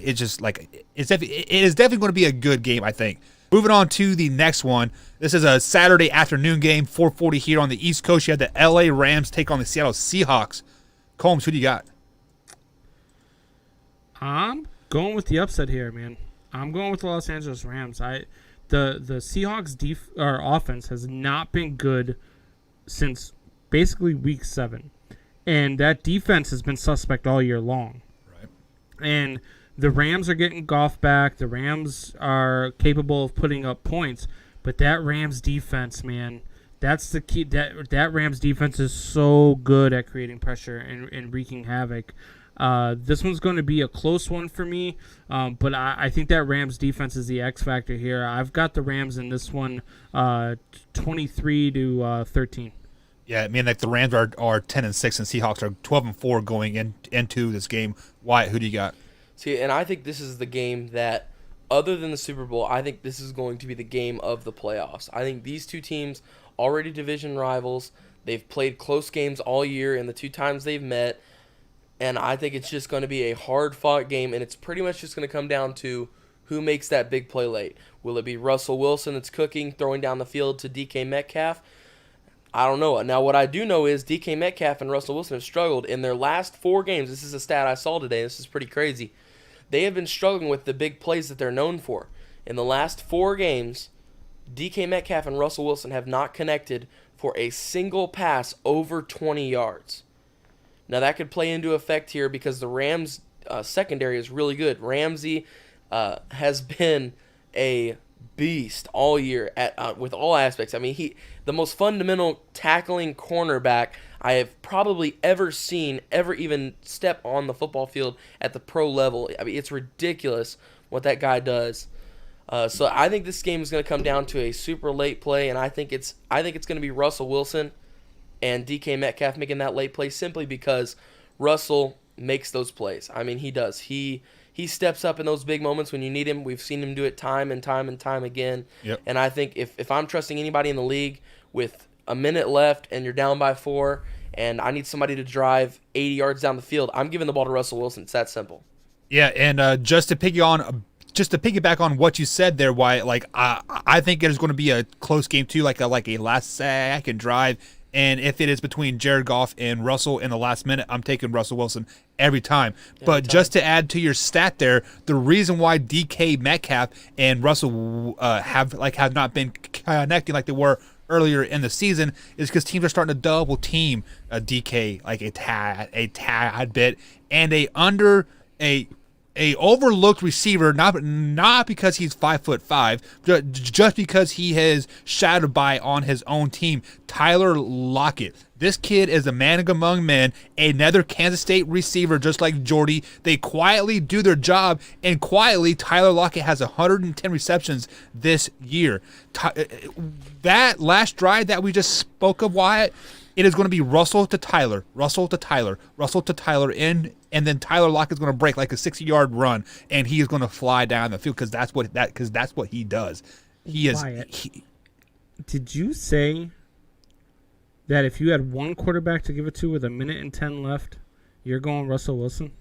it's just like it is definitely going to be a good game, I think. Moving on to the next one. This is a Saturday afternoon game, 4:40 here on the East Coast. You have the LA Rams take on the Seattle Seahawks. Combs, who do you got? I'm going with the upset here, man. I'm going with the Los Angeles Rams. The Seahawks offense has not been good since basically week 7. And that defense has been suspect all year long. Right. And the Rams are getting Goff back. The Rams are capable of putting up points. But that Rams defense, man, that's the key. That Rams defense is so good at creating pressure and wreaking havoc. This one's going to be a close one for me, but I think that Rams defense is the X factor here. I've got the Rams in this one, 23-13. Yeah, I mean, like the Rams are 10-6 and Seahawks are 12-4 going into this game. Wyatt, who do you got? See, and I think this is the game that, other than the Super Bowl, I think this is going to be the game of the playoffs. I think these two teams, already division rivals, they've played close games all year in the 2 times they've met, and I think it's just going to be a hard-fought game, and it's pretty much just going to come down to who makes that big play late. Will it be Russell Wilson that's cooking, throwing down the field to DK Metcalf? I don't know. Now, what I do know is DK Metcalf and Russell Wilson have struggled in their last 4 games. This is a stat I saw today. This is pretty crazy. They have been struggling with the big plays that they're known for. In the last 4 games, DK Metcalf and Russell Wilson have not connected for a single pass over 20 yards. Now, that could play into effect here because the Rams' secondary is really good. Ramsey has been a beast all year with all aspects. I mean, the most fundamental tackling cornerback I have probably ever seen, ever even step on the football field at the pro level. I mean, it's ridiculous what that guy does. So I think this game is going to come down to a super late play, and I think it's going to be Russell Wilson and DK Metcalf making that late play simply because Russell makes those plays. I mean, he does. He steps up in those big moments when you need him. We've seen him do it time and time and time again. Yep. And I think if I'm trusting anybody in the league with a minute left and you're down by 4 and I need somebody to drive 80 yards down the field, I'm giving the ball to Russell Wilson. It's that simple. Yeah, and just to piggyback on what you said there, Wyatt, like I think it is going to be a close game too, like a last second drive. And if it is between Jared Goff and Russell in the last minute, I'm taking Russell Wilson every time. But just to add to your stat there, the reason why DK Metcalf and Russell have not been connecting like they were earlier in the season is because teams are starting to double team DK like a tad bit, and a overlooked receiver, not because he's 5'5", just because he has shadowed by on his own team, Tyler Lockett. This kid is a man among men, another Kansas State receiver just like Jordy. They quietly do their job, and quietly Tyler Lockett has 110 receptions this year. That last drive that we just spoke of, Wyatt, it is going to be Russell to Tyler, and then Tyler Lockett's going to break like a 60-yard run, and he is going to fly down the field because that's what he does. Did you say that if you had one quarterback to give it to with 1:10 left, you're going Russell Wilson?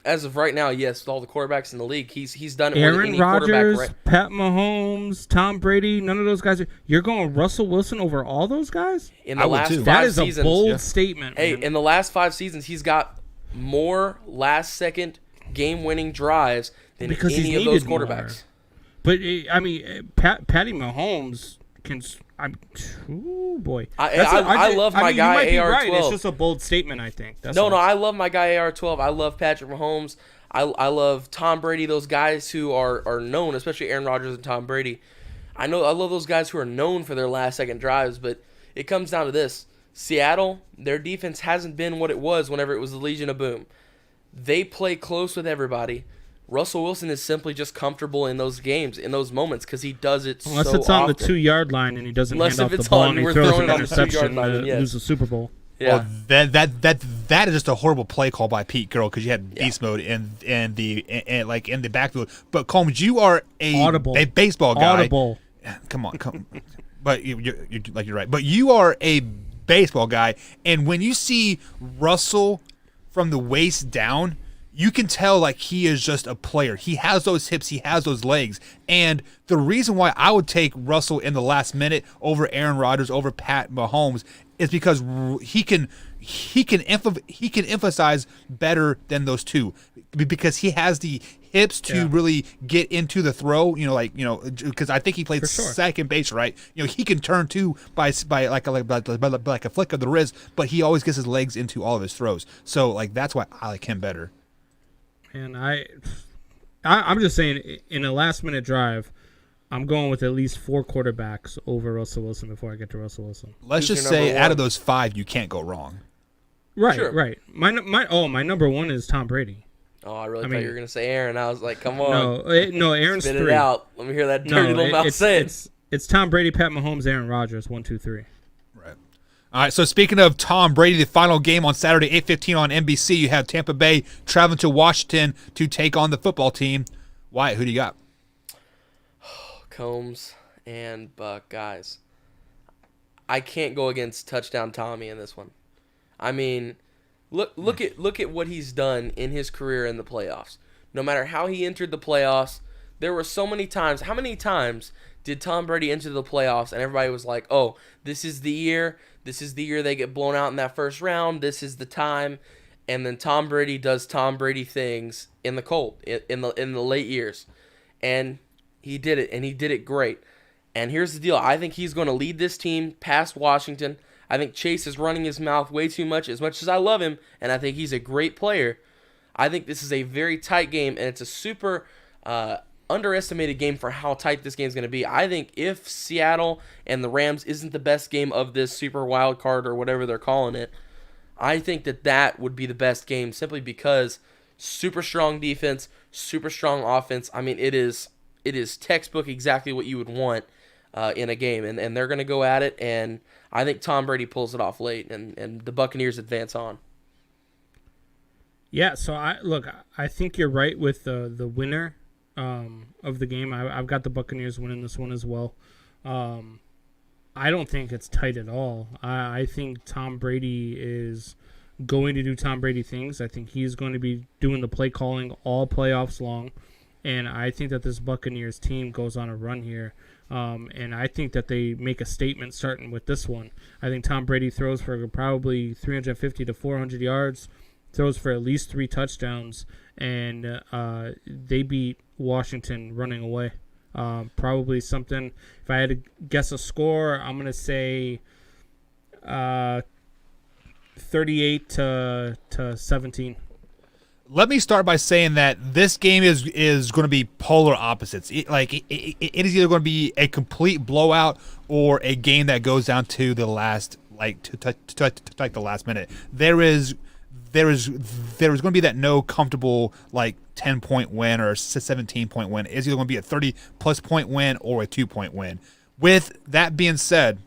As of right now, yes, with all the quarterbacks in the league, he's done it. Aaron Rodgers, Pat Mahomes, Tom Brady, none of those guys. You're going Russell Wilson over all those guys? In the last 5 that is seasons, a bold statement. Hey, man. in the last 5 seasons, he's got more last-second game-winning drives than because any of those quarterbacks. More. But I mean, Patty Mahomes Ooh, boy. I love my guy you might be AR12. right. It's just a bold statement, I think. No, I love my guy AR12. I love Patrick Mahomes. I love Tom Brady. Those guys who are known, especially Aaron Rodgers and Tom Brady. I love those guys who are known for their last-second drives, but it comes down to this. Seattle, their defense hasn't been what it was whenever it was the Legion of Boom. They play close with everybody. Russell Wilson is simply just comfortable in those games, in those moments, because he does it Unless so it's on often. the 2-yard line and he doesn't Unless hand if off it's the ball on, and he we're throws throwing an it on the 2-yard interception line, to yes. lose the Super Bowl. Yeah. Well, that is just a horrible play call by Pete Carroll because you had beast mode in the backfield. But Combs, you are a baseball guy. Audible. Come on. But you're right. But you are a baseball guy, and when you see Russell from the waist down, you can tell like he is just a player. He has those hips, he has those legs, and the reason why I would take Russell in the last minute over Aaron Rodgers, over Pat Mahomes, is because he can emphasize better than those two because he has the hips to really get into the throw. Because I think he played second base, right? He can turn too by like a flick of the wrist, but he always gets his legs into all of his throws. So like that's why I like him better. And I'm just saying, in a last-minute drive, I'm going with at least 4 quarterbacks over Russell Wilson before I get to Russell Wilson. Let's just say out of those 5, you can't go wrong. Right, Sure. right. My number 1 is Tom Brady. Oh, I really thought you were going to say Aaron. I was like, come on. No, Aaron's Spit 3. it out. Let me hear that dirty little mouth say it. It's Tom Brady, Pat Mahomes, Aaron Rodgers, 1, 2, 3. Right. All right, so speaking of Tom Brady, the final game on Saturday, 8:15 on NBC, you have Tampa Bay traveling to Washington to take on the football team. Wyatt, who do you got? Combs and Buck, guys. I can't go against Touchdown Tommy in this one. I mean, look at what he's done in his career in the playoffs. No matter how he entered the playoffs, there were so many times. How many times did Tom Brady enter the playoffs and everybody was like, "Oh, this is the year. This is the year they get blown out in that first round. This is the time." And then Tom Brady does Tom Brady things in the cold, in the late years. And he did it, and he did it great. And here's the deal. I think he's going to lead this team past Washington. I think Chase is running his mouth way too much as I love him, and I think he's a great player. I think this is a very tight game, and it's a super underestimated game for how tight this game is going to be. I think if Seattle and the Rams isn't the best game of this super wild card or whatever they're calling it, I think that would be the best game simply because super strong defense, super strong offense. I mean, it is textbook exactly what you would want in a game, and they're going to go at it, and I think Tom Brady pulls it off late, and the Buccaneers advance on. Yeah, so I think you're right with the winner of the game. I've got the Buccaneers winning this one as well. I don't think it's tight at all. I think Tom Brady is going to do Tom Brady things. I think he's going to be doing the play calling all playoffs long. And I think that this Buccaneers team goes on a run here. And I think that they make a statement starting with this one. I think Tom Brady throws for probably 350 to 400 yards, throws for at least 3 touchdowns, and they beat Washington running away. Probably something, if I had to guess a score, I'm going to say 38 to 17. Let me start by saying that this game is going to be polar opposites. It is either going to be a complete blowout or a game that goes down to the last, the last minute. There is going to be that no comfortable 10-point win or 17-point win. It's either going to be a 30-plus point win or a 2-point win. With that being said,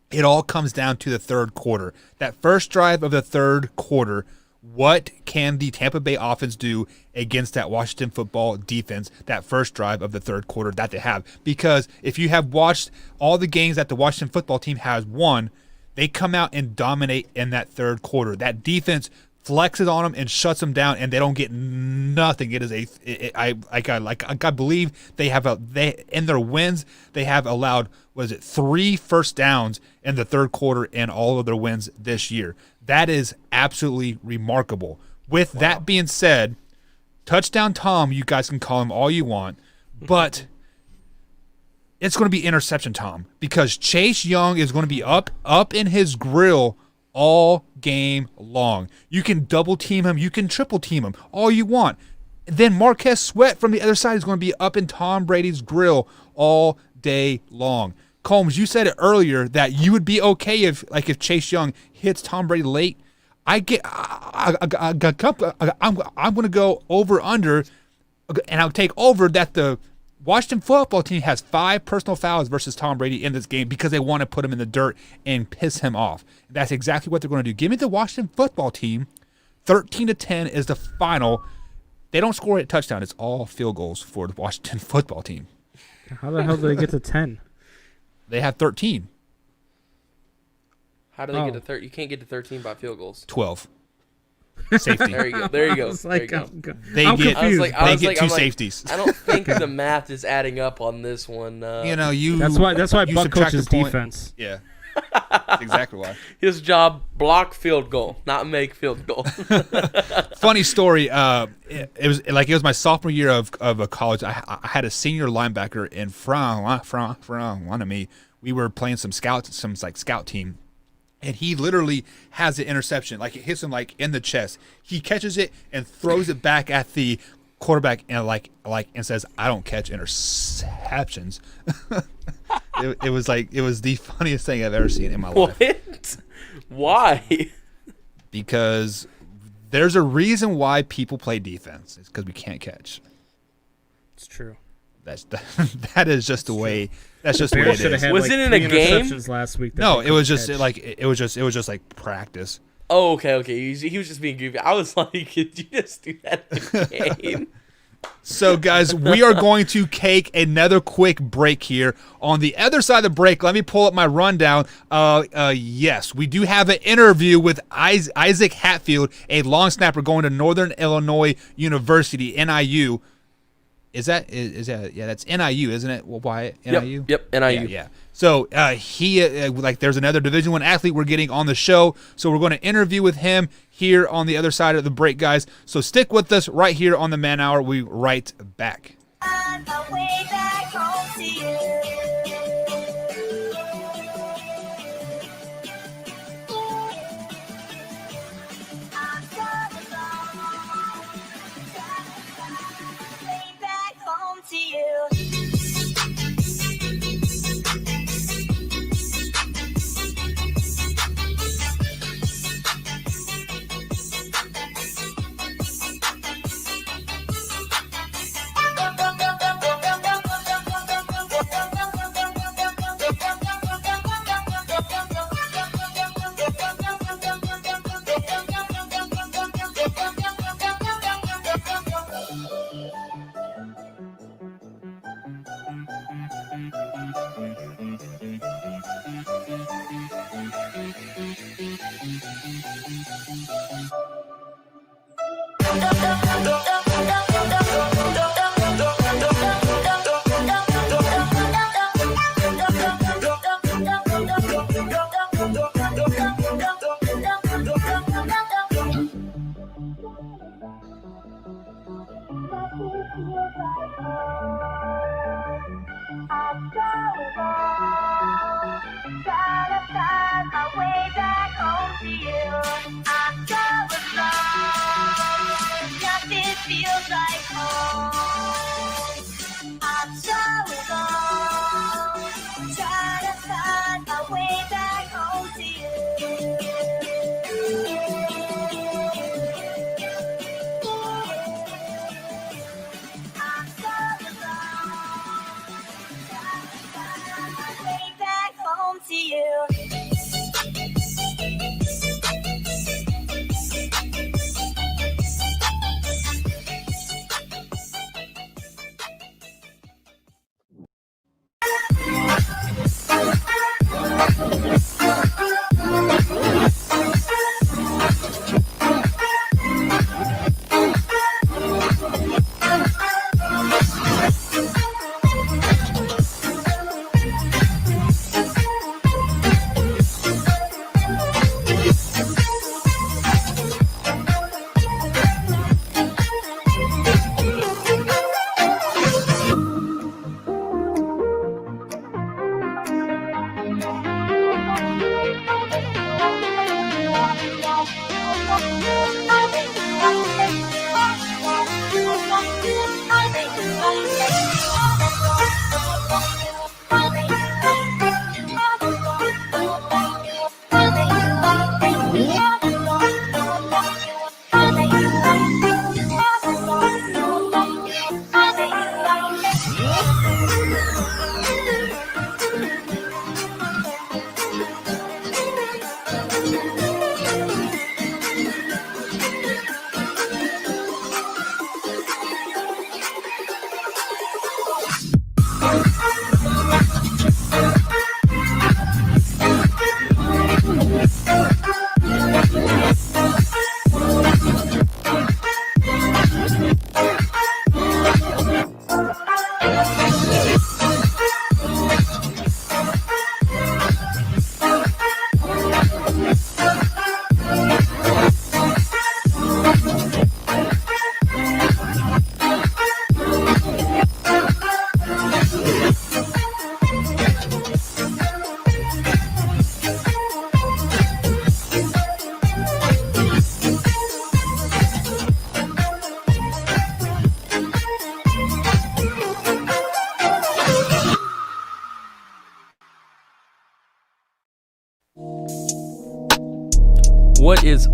it all comes down to the third quarter. That first drive of the third quarter. What can the Tampa Bay offense do against that Washington football defense, that first drive of the third quarter that they have? Because if you have watched all the games that the Washington football team has won, they come out and dominate in that third quarter. That defense flexes on them and shuts them down, and they don't get nothing. It is I believe they in their wins they have allowed 3 first downs in the third quarter in all of their wins this year. That is absolutely remarkable. With that being said, Touchdown Tom, you guys can call him all you want, but It's going to be interception time because Chase Young is going to be up in his grill all game long. You can double team him. You can triple team him. All you want. Then Marquez Sweat from the other side is going to be up in Tom Brady's grill all day long. Combs, you said it earlier that you would be okay if Chase Young hits Tom Brady late. I'm going to go over under, and I'll take over that the Washington football team has 5 personal fouls versus Tom Brady in this game because they want to put him in the dirt and piss him off. That's exactly what they're going to do. Give me the Washington football team. 13-10 is the final. They don't score a touchdown. It's all field goals for the Washington football team. How the hell did they get to 10? They have 13. How do they get to 13? You can't get to 13 by field goals. 12. Safety. There you go. There you go. It's There like, you go. They get I was like, 2 safeties. I don't think the math is adding up on this one. That's why you Buck subtract coaches the point. defense. Yeah. That's exactly why. His job, block field goal, not make field goal. Funny story. It was my sophomore year of college. I had a senior linebacker in front of me. We were playing some scout team, and he literally has an interception. Like it hits him like in the chest. He catches it and throws it back at the quarterback and says, "I don't catch interceptions." It was the funniest thing I've ever seen in my life. What? Why? Because there's a reason why people play defense. It's because we can't catch. It's true. That is just the way. That's just the way it is. Was it in a game? Last week No, it was just like practice. Oh, okay. He was just being goofy. I was like, could you just do that in a game? So, guys, we are going to take another quick break here. On the other side of the break, let me pull up my rundown. Yes, we do have an interview with Issac Hatfield, a long snapper going to Northern Illinois University, NIU. Is that yeah? That's NIU, isn't it? Well, why NIU? Yep, NIU. Yeah. So he there's another Division I athlete we're getting on the show, so we're going to interview with him here on the other side of the break, guys. So stick with us right here on the Man Hour. We right back. On my way back home to you. I'm coming way back home to you.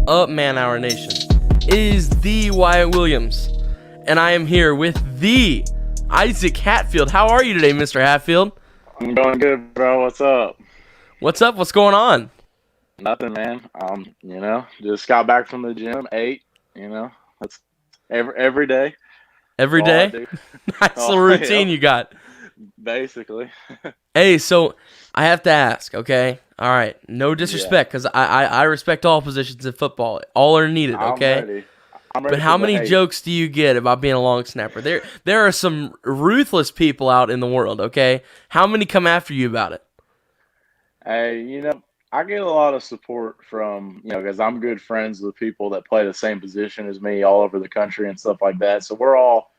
up, Man Hour Nation? It is the Wyatt Williams, and I am here with the Issac Hatfield. How are you today, Mr. Hatfield? I'm doing good, bro. What's up? What's up? What's going on? Nothing, man. Just got back from the gym, ate, that's every day. Every All I day? do. Nice little routine you got. Basically. Hey, so I have to ask, okay? All right, no disrespect, because I respect all positions in football. All are needed, okay? I'm ready But how for the many hate. jokes do you get about being a long snapper? There are some ruthless people out in the world, okay? How many come after you about it? Hey, I get a lot of support from, because I'm good friends with people that play the same position as me all over the country and stuff like that. So we're all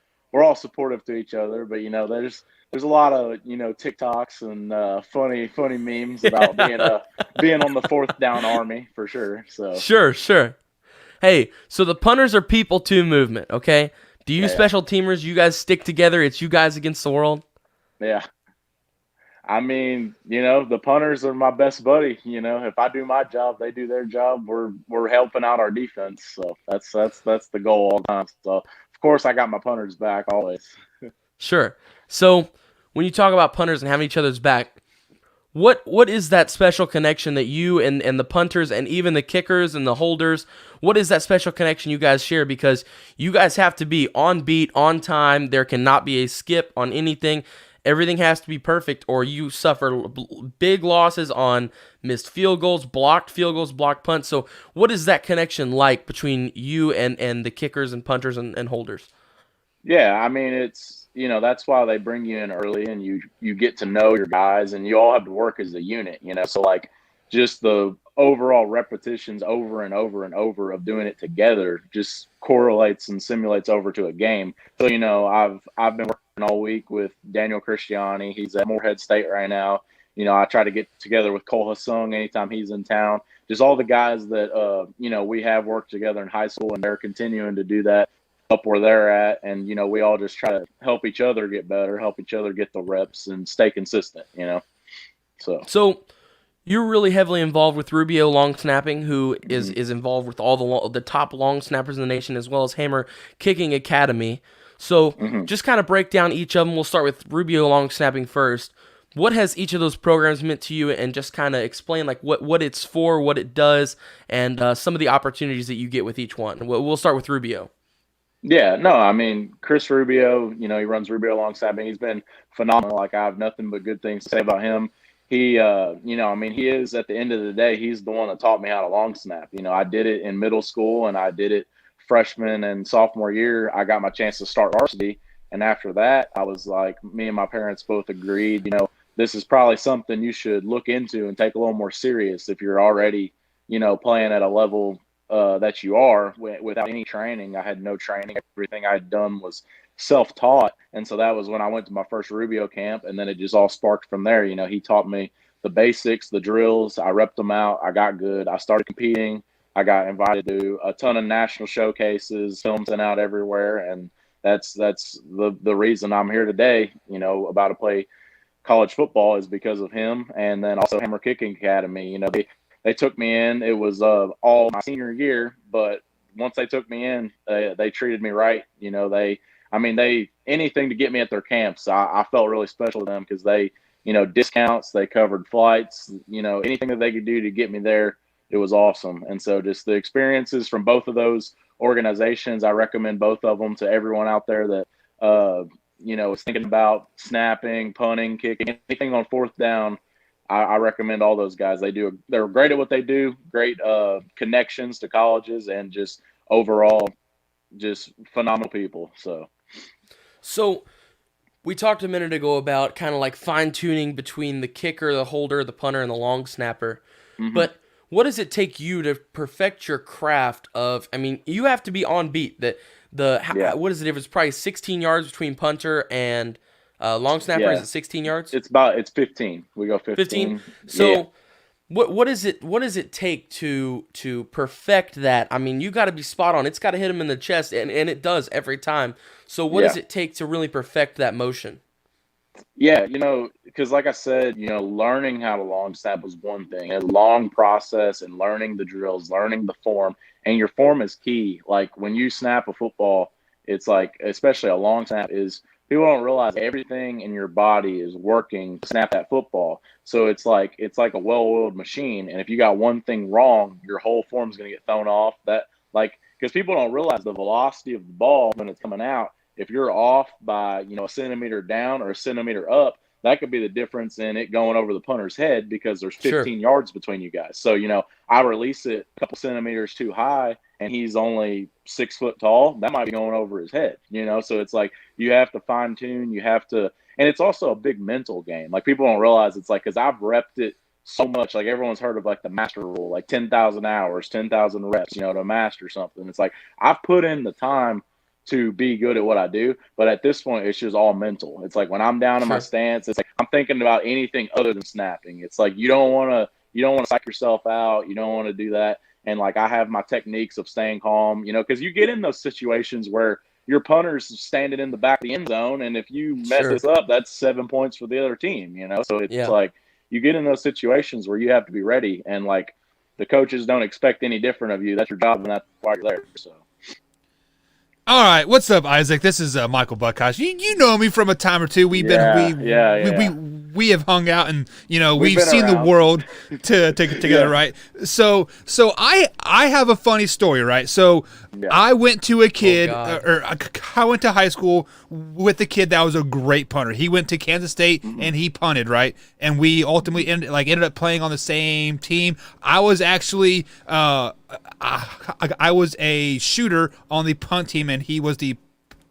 supportive to each other. But there's a lot of TikToks and funny memes about being on the fourth down army for sure. So Sure. Hey, so the punters are people too movement, okay? Do you Yeah. special teamers, you guys stick together? It's you guys against the world? yeah. I mean, the punters are my best buddy. If I do my job, they do their job. We're helping out our defense. So that's the goal all the time. So of course I got my punters back always. Sure. So when you talk about punters and having each other's back, what is that special connection that you and the punters and even the kickers and the holders, what is that special connection you guys share? Because you guys have to be on beat, on time. There cannot be a skip on anything. Everything has to be perfect, or you suffer big losses on missed field goals, blocked punts. So what is that connection like between you and the kickers and punters and holders? Yeah, I mean it's that's why they bring you in early and you get to know your guys and you all have to work as a unit. So like just the overall repetitions over and over and over of doing it together just correlates and simulates over to a game. So I've been working all week with Daniel Christiani. He's at Morehead State right now. I try to get together with Cole Hasung anytime he's in town. Just all the guys that we have worked together in high school, and they're continuing to do that up where they're at. And we all just try to help each other get better, help each other get the reps, and stay consistent. So you're really heavily involved with Rubio long snapping, who is involved with all the top long snappers in the nation, as well as Hammer Kicking Academy. So just kind of break down each of them. We'll start with Rubio long snapping first. What has each of those programs meant to you, and just kind of explain like what it's for, what it does, and some of the opportunities that you get with each one. We'll start with Rubio. Yeah, no, I mean, Chris Rubio, he runs Rubio long snapping. He's been phenomenal. Like, I have nothing but good things to say about him. He, he is, at the end of the day, he's the one that taught me how to long snap. I did it in middle school, and I did it freshman and sophomore year. I got my chance to start varsity. And after that, I was like, me and my parents both agreed, this is probably something you should look into and take a little more serious if you're already, playing at a level that you are without any training. I had no training. Everything I had done was self-taught. And so that was when I went to my first Rubio camp, and then it just all sparked from there. He taught me the basics, the drills. I repped them out. I got good. I started competing. I got invited to a ton of national showcases, films sent out everywhere. And that's the reason I'm here today, about to play college football, is because of him. And then also Hammer Kicking Academy. They took me in. It was all my senior year, but once they took me in, they treated me right. They anything to get me at their camps. I felt really special to them because they, discounts, they covered flights, anything that they could do to get me there. It was awesome. And so just the experiences from both of those organizations, I recommend both of them to everyone out there that, is thinking about snapping, punting, kicking, anything on fourth down. I recommend all those guys. They're great at what they do, great connections to colleges, and just overall just phenomenal people. So we talked a minute ago about kind of like fine-tuning between the kicker, the holder, the punter, and the long snapper. But what does it take you to perfect your craft of, you have to be on beat. What is the difference? Probably 16 yards between punter and long snapper. Yeah. Is it 16 yards? It's 15. We go 15. So yeah. what does it take to perfect that? You got to be spot on. It's got to hit him in the chest, and it does every time. So what does it take to really perfect that motion? Yeah, because like I said, learning how to long snap was one thing. It's a long process and learning the drills, learning the form, and your form is key. Like when you snap a football, it's like, especially a long snap, is people don't realize everything in your body is working to snap that football. So it's like a well-oiled machine, and if you got one thing wrong, your whole form's going to get thrown off. Because people don't realize the velocity of the ball when it's coming out. If you're off by, a centimeter down or a centimeter up, that could be the difference in it going over the punter's head because there's 15 yards between you guys. So, I release it a couple centimeters too high and he's only 6 foot tall. That might be going over his head, So it's like you have to fine tune. You have to, and it's also a big mental game. Like people don't realize it's like, because I've repped it so much. Like everyone's heard of like the master rule, like 10,000 hours, 10,000 reps, to master something. It's like I've put in the time to be good at what I do, but at this point it's just all mental. It's like when I'm down in my stance, it's like I'm thinking about anything other than snapping. It's like you don't want to psych yourself out. You don't want to do that. And like I have my techniques of staying calm, because you get in those situations where your punter's standing in the back of the end zone, and if you mess this up, that's 7 points for the other team. So it's like you get in those situations where you have to be ready, and like the coaches don't expect any different of you. That's your job, and that's why you're there. So. All right, what's up, Isaac? This is Michael Buckhouse. You know me from a time or two. We have hung out and we've seen around. The world together, right? So I have a funny story, right? So I went to a kid, I went to high school with a kid that was a great punter. He went to Kansas State and he punted, right? And we ultimately ended up playing on the same team. I was actually I was a shooter on the punt team, and he was the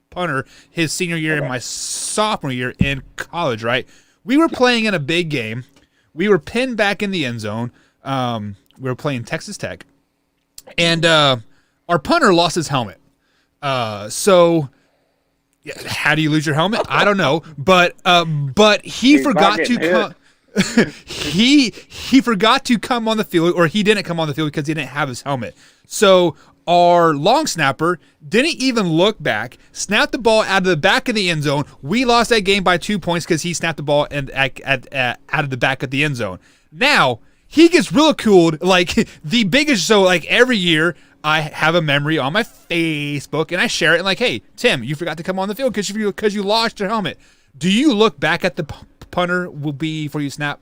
punter his senior year and my sophomore year in college, right? We were playing in a big game. We were pinned back in the end zone. We were playing Texas Tech. And our punter lost his helmet. So how do you lose your helmet? I don't know. But he forgot to come. he forgot to come on the field, or he didn't come on the field because he didn't have his helmet. So our long snapper didn't even look back, snapped the ball out of the back of the end zone. We lost that game by 2 points because he snapped the ball out of the back of the end zone. Now, he gets ridiculed like the biggest. So like every year, I have a memory on my Facebook and I share it and like, hey, Tim, you forgot to come on the field because you lost your helmet. Do you look back at the punter will be before you snap?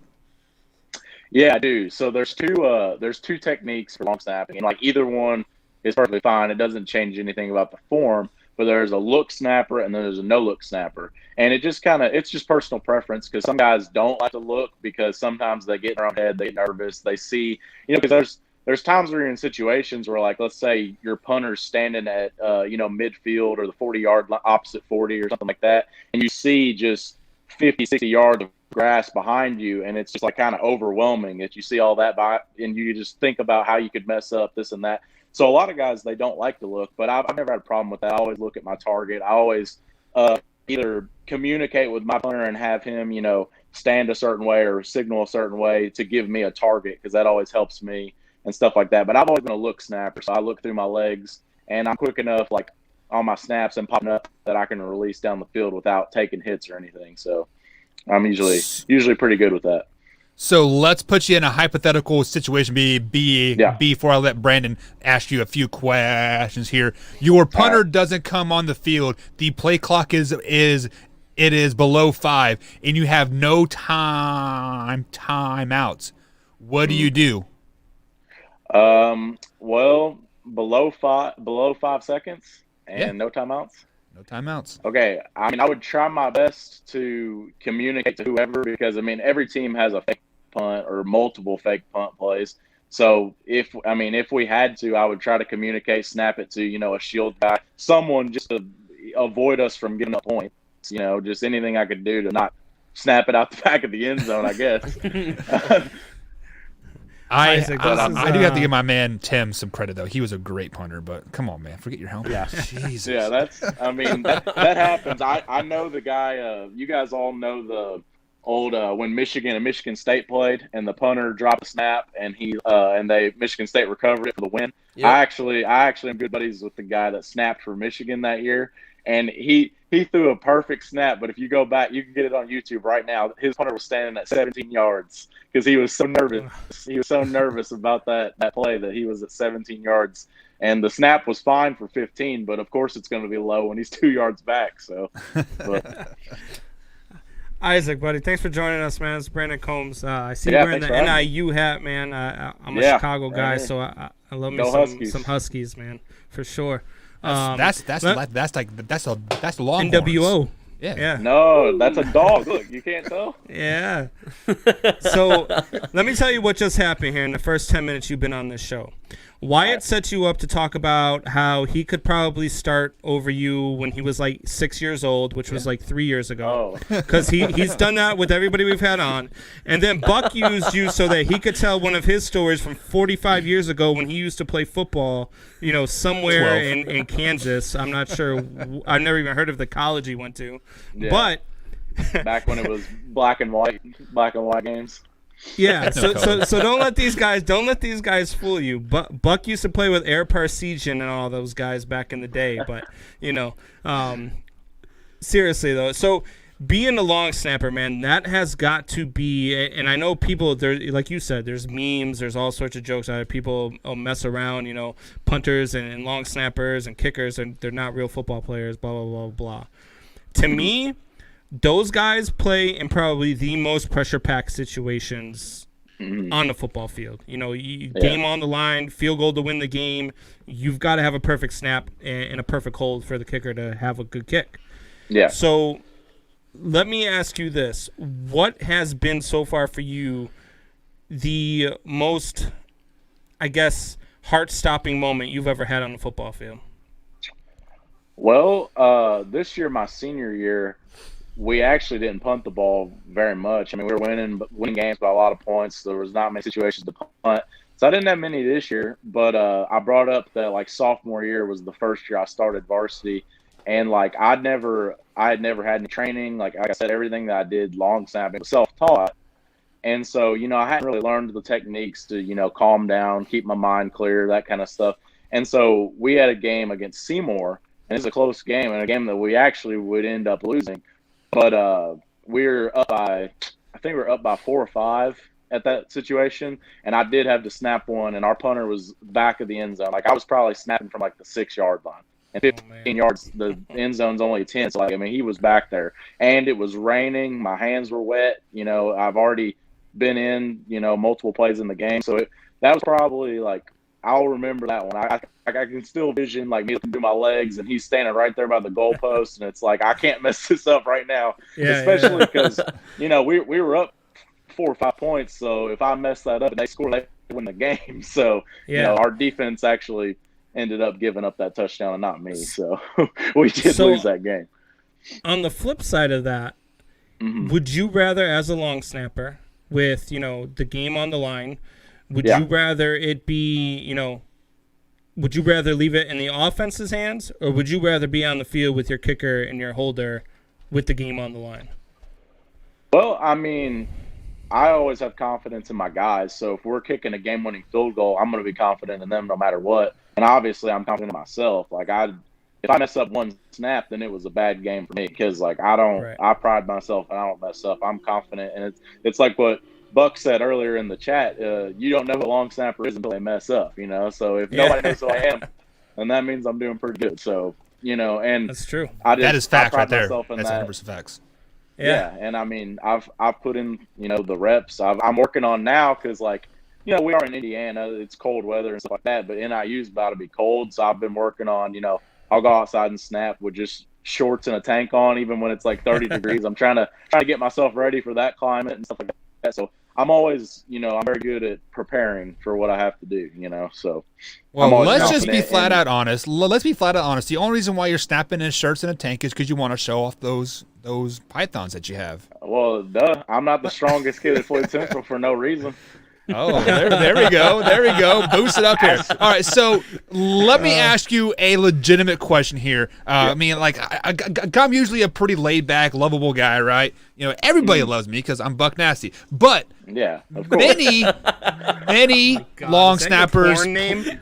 Yeah, I do. So there's two techniques for long snapping, and like either one is perfectly fine. It doesn't change anything about the form, but there's a look snapper and then there's a no look snapper. And it's just personal preference, because some guys don't like to look because sometimes they get in their own head, they get nervous, they see, because there's times where you're in situations where, like, let's say your punter's standing at midfield or the 40-yard opposite 40 or something like that, and you see just 50, 60 yards of grass behind you, and it's just like kind of overwhelming that you see all that and you just think about how you could mess up this and that. So a lot of guys, they don't like to look, but I've never had a problem with that. I always look at my target. I always either communicate with my punter and have him, stand a certain way or signal a certain way to give me a target, because that always helps me and stuff like that. But I've always been a look snapper, so I look through my legs, and I'm quick enough, like on my snaps and popping up, that I can release down the field without taking hits or anything. So I'm usually pretty good with that. So let's put you in a hypothetical situation before I let Brandon ask you a few questions here. Your punter doesn't come on the field. The play clock is below 5, and you have no timeouts. What do you do? Well, below 5 seconds and no timeouts. No timeouts. Okay. I mean, I would try my best to communicate to whoever, because, I mean, every team has a fake punt or multiple fake punt plays. So if we had to, I would try to communicate, snap it to, a shield guy, someone just to avoid us from getting a point. Just anything I could do to not snap it out the back of the end zone, I guess. I do have to give my man Tim some credit, though. He was a great punter, but come on, man, forget your helmet. Yeah, Jesus. Yeah, that happens. I know the guy. You guys all know the old when Michigan and Michigan State played, and the punter dropped a snap, and Michigan State recovered it for the win. Yep. I actually am good buddies with the guy that snapped for Michigan that year, and he threw a perfect snap. But if you go back, you can get it on YouTube right now. His punter was standing at 17 yards because he was so nervous. He was so nervous about that play that he was at 17 yards. And the snap was fine for 15, but of course it's going to be low when he's 2 yards back. So, but. Isaac, buddy, thanks for joining us, man. It's Brandon Combs. I see you're wearing the NIU hat, man. I'm a Chicago guy, so I love me some Huskies, man, for sure. That's a long NWO. Yeah. No, that's a dog. Look, you can't tell. Yeah. So let me tell you what just happened here in the first 10 minutes you've been on this show. Wyatt set you up to talk about how he could probably start over you when he was like 6 years old, which was like 3 years ago. Because he's done that with everybody we've had on. And then Buck used you so that he could tell one of his stories from 45 years ago when he used to play football, somewhere in Kansas. I'm not sure. I've never even heard of the college he went to. Yeah. But back when it was black and white games. Yeah, so don't let these guys fool you. Buck used to play with Air Parsegian and all those guys back in the day, but seriously though, so being a long snapper, man, that has got to be. And I know people there, like you said, there's memes, there's all sorts of jokes out there. People mess around, punters and long snappers and kickers, and they're not real football players. Blah blah blah blah. To me, those guys play in probably the most pressure-packed situations on the football field. Game on the line, field goal to win the game. You've got to have a perfect snap and a perfect hold for the kicker to have a good kick. Yeah. So let me ask you this. What has been so far for you the most, I guess, heart-stopping moment you've ever had on the football field? Well, this year, my senior year, we actually didn't punt the ball very much. I mean, we were winning games by a lot of points. There was not many situations to punt. So I didn't have many this year, but I brought up that like sophomore year was the first year I started varsity. And like I had never had any training. Like I said, everything that I did long snapping was self-taught. And so, I hadn't really learned the techniques to, calm down, keep my mind clear, that kind of stuff. And so we had a game against Seymour, and it's a close game and a game that we actually would end up losing. But we were up by 4 or 5 at that situation, and I did have to snap one, and our punter was back of the end zone. Like I was probably snapping from like the 6-yard line, and 15 yards, the end zone's only 10. So he was back there, and it was raining. My hands were wet. I've already been in multiple plays in the game, so that was probably like I'll remember that one. I can still vision like me through my legs, and he's standing right there by the goalpost, and it's like I can't mess this up right now, especially because we were up 4 or 5 points. So if I mess that up and they score, they win the game. So our defense actually ended up giving up that touchdown and not me. So we did lose that game. On the flip side of that, would you rather, as a long snapper, with the game on the line? Would you rather it be, would you rather leave it in the offense's hands, or would you rather be on the field with your kicker and your holder with the game on the line? Well, I mean, I always have confidence in my guys. So if we're kicking a game-winning field goal, I'm going to be confident in them no matter what. And obviously, I'm confident in myself. Like if I mess up one snap, then it was a bad game for me because I pride myself and I don't mess up. I'm confident, and it's like what Buck said earlier in the chat, you don't know who a long snapper is until they mess up, So if nobody knows who I am, then that means I'm doing pretty good. So, and that's true. That is fact right there. That's 100% facts. Yeah. And I mean, I've put in, the reps I'm working on now because we are in Indiana, it's cold weather and stuff like that, but NIU's about to be cold. So I've been working on, I'll go outside and snap with just shorts and a tank on, even when it's like 30 degrees. I'm trying to get myself ready for that climate and stuff like that. So I'm always, I'm very good at preparing for what I have to do, so. Well, let's just be flat out honest. Let's be flat out honest. The only reason why you're snapping in shirts and a tank is because you want to show off those pythons that you have. Well, duh. I'm not the strongest kid at Floyd Central for no reason. Oh, there we go. There we go. Boost it up here. All right, so let me ask you a legitimate question here. I mean, I'm usually a pretty laid-back, lovable guy, right? Everybody loves me because I'm buck nasty. But of course. many long snappers. Your porn name?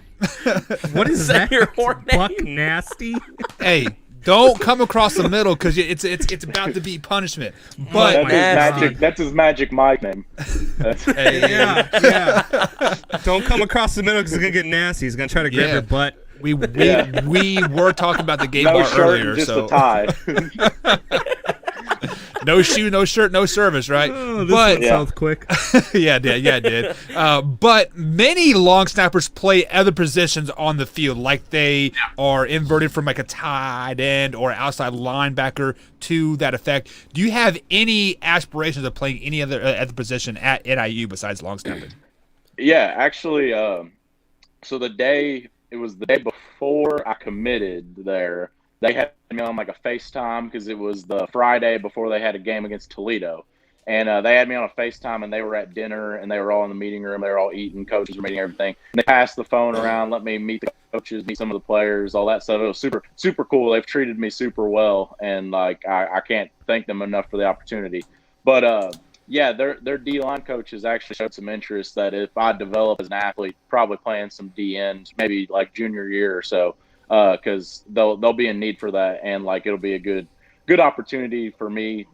What is that? Your porn name? Buck nasty? Hey, Don't come across the middle because it's about to be punishment. But that's his magic Mike name. Yeah. Don't come across the middle because it's gonna get nasty. He's gonna try to grab your butt. We were talking about the game bar shirt, earlier, just so a tie. no shoe, no shirt, no service, right? Oh, this one sounds quick. Yeah, it did. But many long snappers play other positions on the field, like they are inverted from like a tight end or outside linebacker to that effect. Do you have any aspirations of playing any other position at NIU besides long snapping? Yeah, actually, so it was the day before I committed there. They had me on like a FaceTime because it was the Friday before they had a game against Toledo. And they had me on a FaceTime, and they were at dinner, and they were all in the meeting room. They were all eating, coaches were meeting, everything. And they passed the phone around, let me meet the coaches, meet some of the players, all that stuff. It was super, super cool. They've treated me super well, and like I can't thank them enough for the opportunity. But yeah, their D-line coach has actually showed some interest that if I develop as an athlete, probably playing some D-end, maybe like junior year or so, because they'll be in need for that, and like it'll be a good opportunity for me,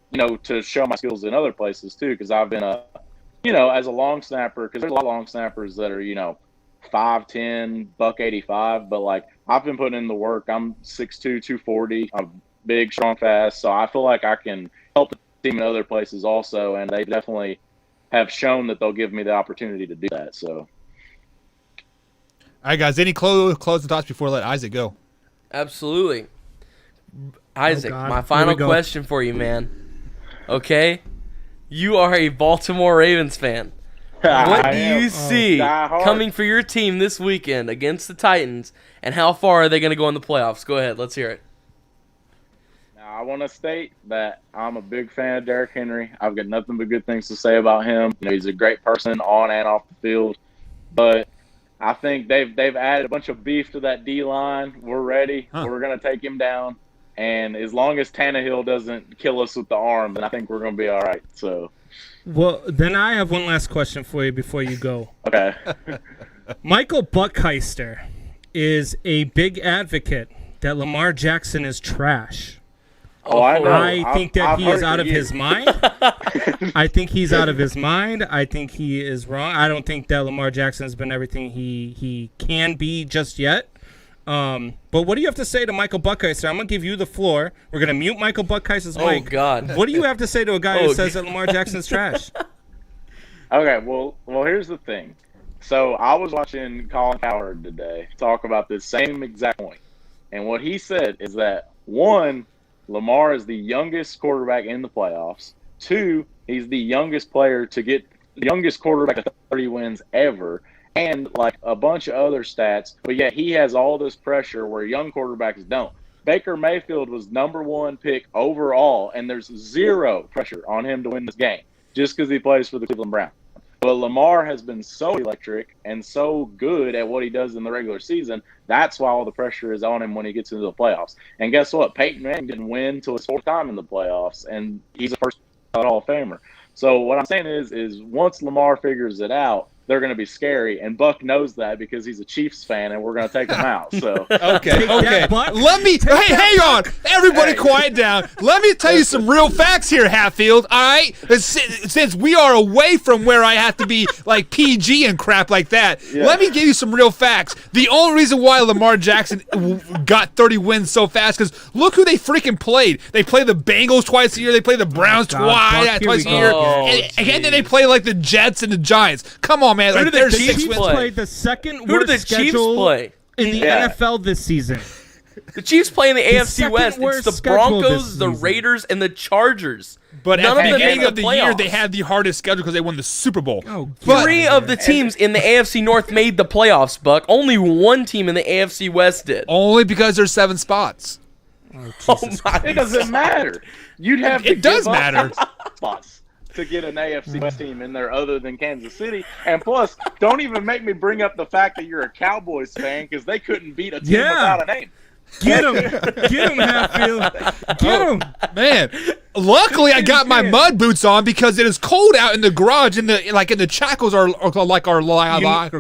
to show my skills in other places too, because I've been as a long snapper, because there's a lot of long snappers that are 5'10", $185, but like I've been putting in the work. I'm 6'2", 240. I'm big, strong, fast, so I feel like I can help the team in other places also, and they definitely have shown that they'll give me the opportunity to do that. So, all right, guys, any closing thoughts before I let Isaac go? Absolutely. Isaac, God. my final question for you, man. Okay? You are a Baltimore Ravens fan. What do you see coming for your team this weekend against the Titans, and how far are they going to go in the playoffs? Go ahead. Let's hear it. Now, I want to state that I'm a big fan of Derrick Henry. I've got nothing but good things to say about him. He's a great person on and off the field. But I think they've added a bunch of beef to that D-line. We're ready. We're going to take him down. And as long as Tannehill doesn't kill us with the arm, then I think we're going to be all right. So, well, then I have one last question for you before you go. Okay. Michael Buckheister is a big advocate that Lamar Jackson is trash. Oh, I know. I think that he is out of his mind. I think he's out of his mind. I think he is wrong. I don't think that Lamar Jackson has been everything he can be just yet. But what do you have to say to Michael Buckheister? I'm going to give you the floor. We're going to mute Michael Buckheister's mic. Oh, God. What do you have to say to a guy who says that Lamar Jackson's trash? Okay, well, here's the thing. So I was watching Colin Cowherd today talk about this same exact point. And what he said is that, one, Lamar is the youngest quarterback in the playoffs. Two, he's the youngest player to get the youngest quarterback to 30 wins ever. And like a bunch of other stats, but yet he has all this pressure where young quarterbacks don't. Baker Mayfield was #1 pick overall, and there's zero pressure on him to win this game just because he plays for the Cleveland Browns. But Lamar has been so electric and so good at what he does in the regular season. That's why all the pressure is on him when he gets into the playoffs. And guess what? Peyton Manning didn't win until his fourth time in the playoffs, and he's a first Hall of Famer. So what I'm saying is once Lamar figures it out, they're going to be scary, and Buck knows that because he's a Chiefs fan, and we're going to take him out. So okay. Let me hang on. Everybody, quiet down. Let me tell you some real facts here, Hatfield. All right, since we are away from where I have to be like PG and crap like that, let me give you some real facts. The only reason why Lamar Jackson got 30 wins so fast because look who they freaking played. They play the Bengals twice a year. They play the Browns twice a year, and then they play like the Jets and the Giants. Come on, man. Who Like, did the Chiefs Chiefs Played the second Who did worst the Chiefs schedule play? in the NFL this season. The Chiefs play in the AFC second West. It's worst the schedule this Broncos, the season. Raiders, and the Chargers. But None at the of them beginning made of the year, playoffs. they had the hardest schedule because they won the Super Bowl. But 3 of the teams in the AFC North made the playoffs, Buck. Only 1 team in the AFC West did. Only because there's 7 spots. Oh my! it doesn't matter. You'd have to It does give up matter. spots to get an AFC West team in there other than Kansas City. And plus, don't even make me bring up the fact that you're a Cowboys fan because they couldn't beat a team without a name. Get him, Hatfield. Get him. Man, Luckily, I got my mud boots on because it is cold out in the garage, and the shackles are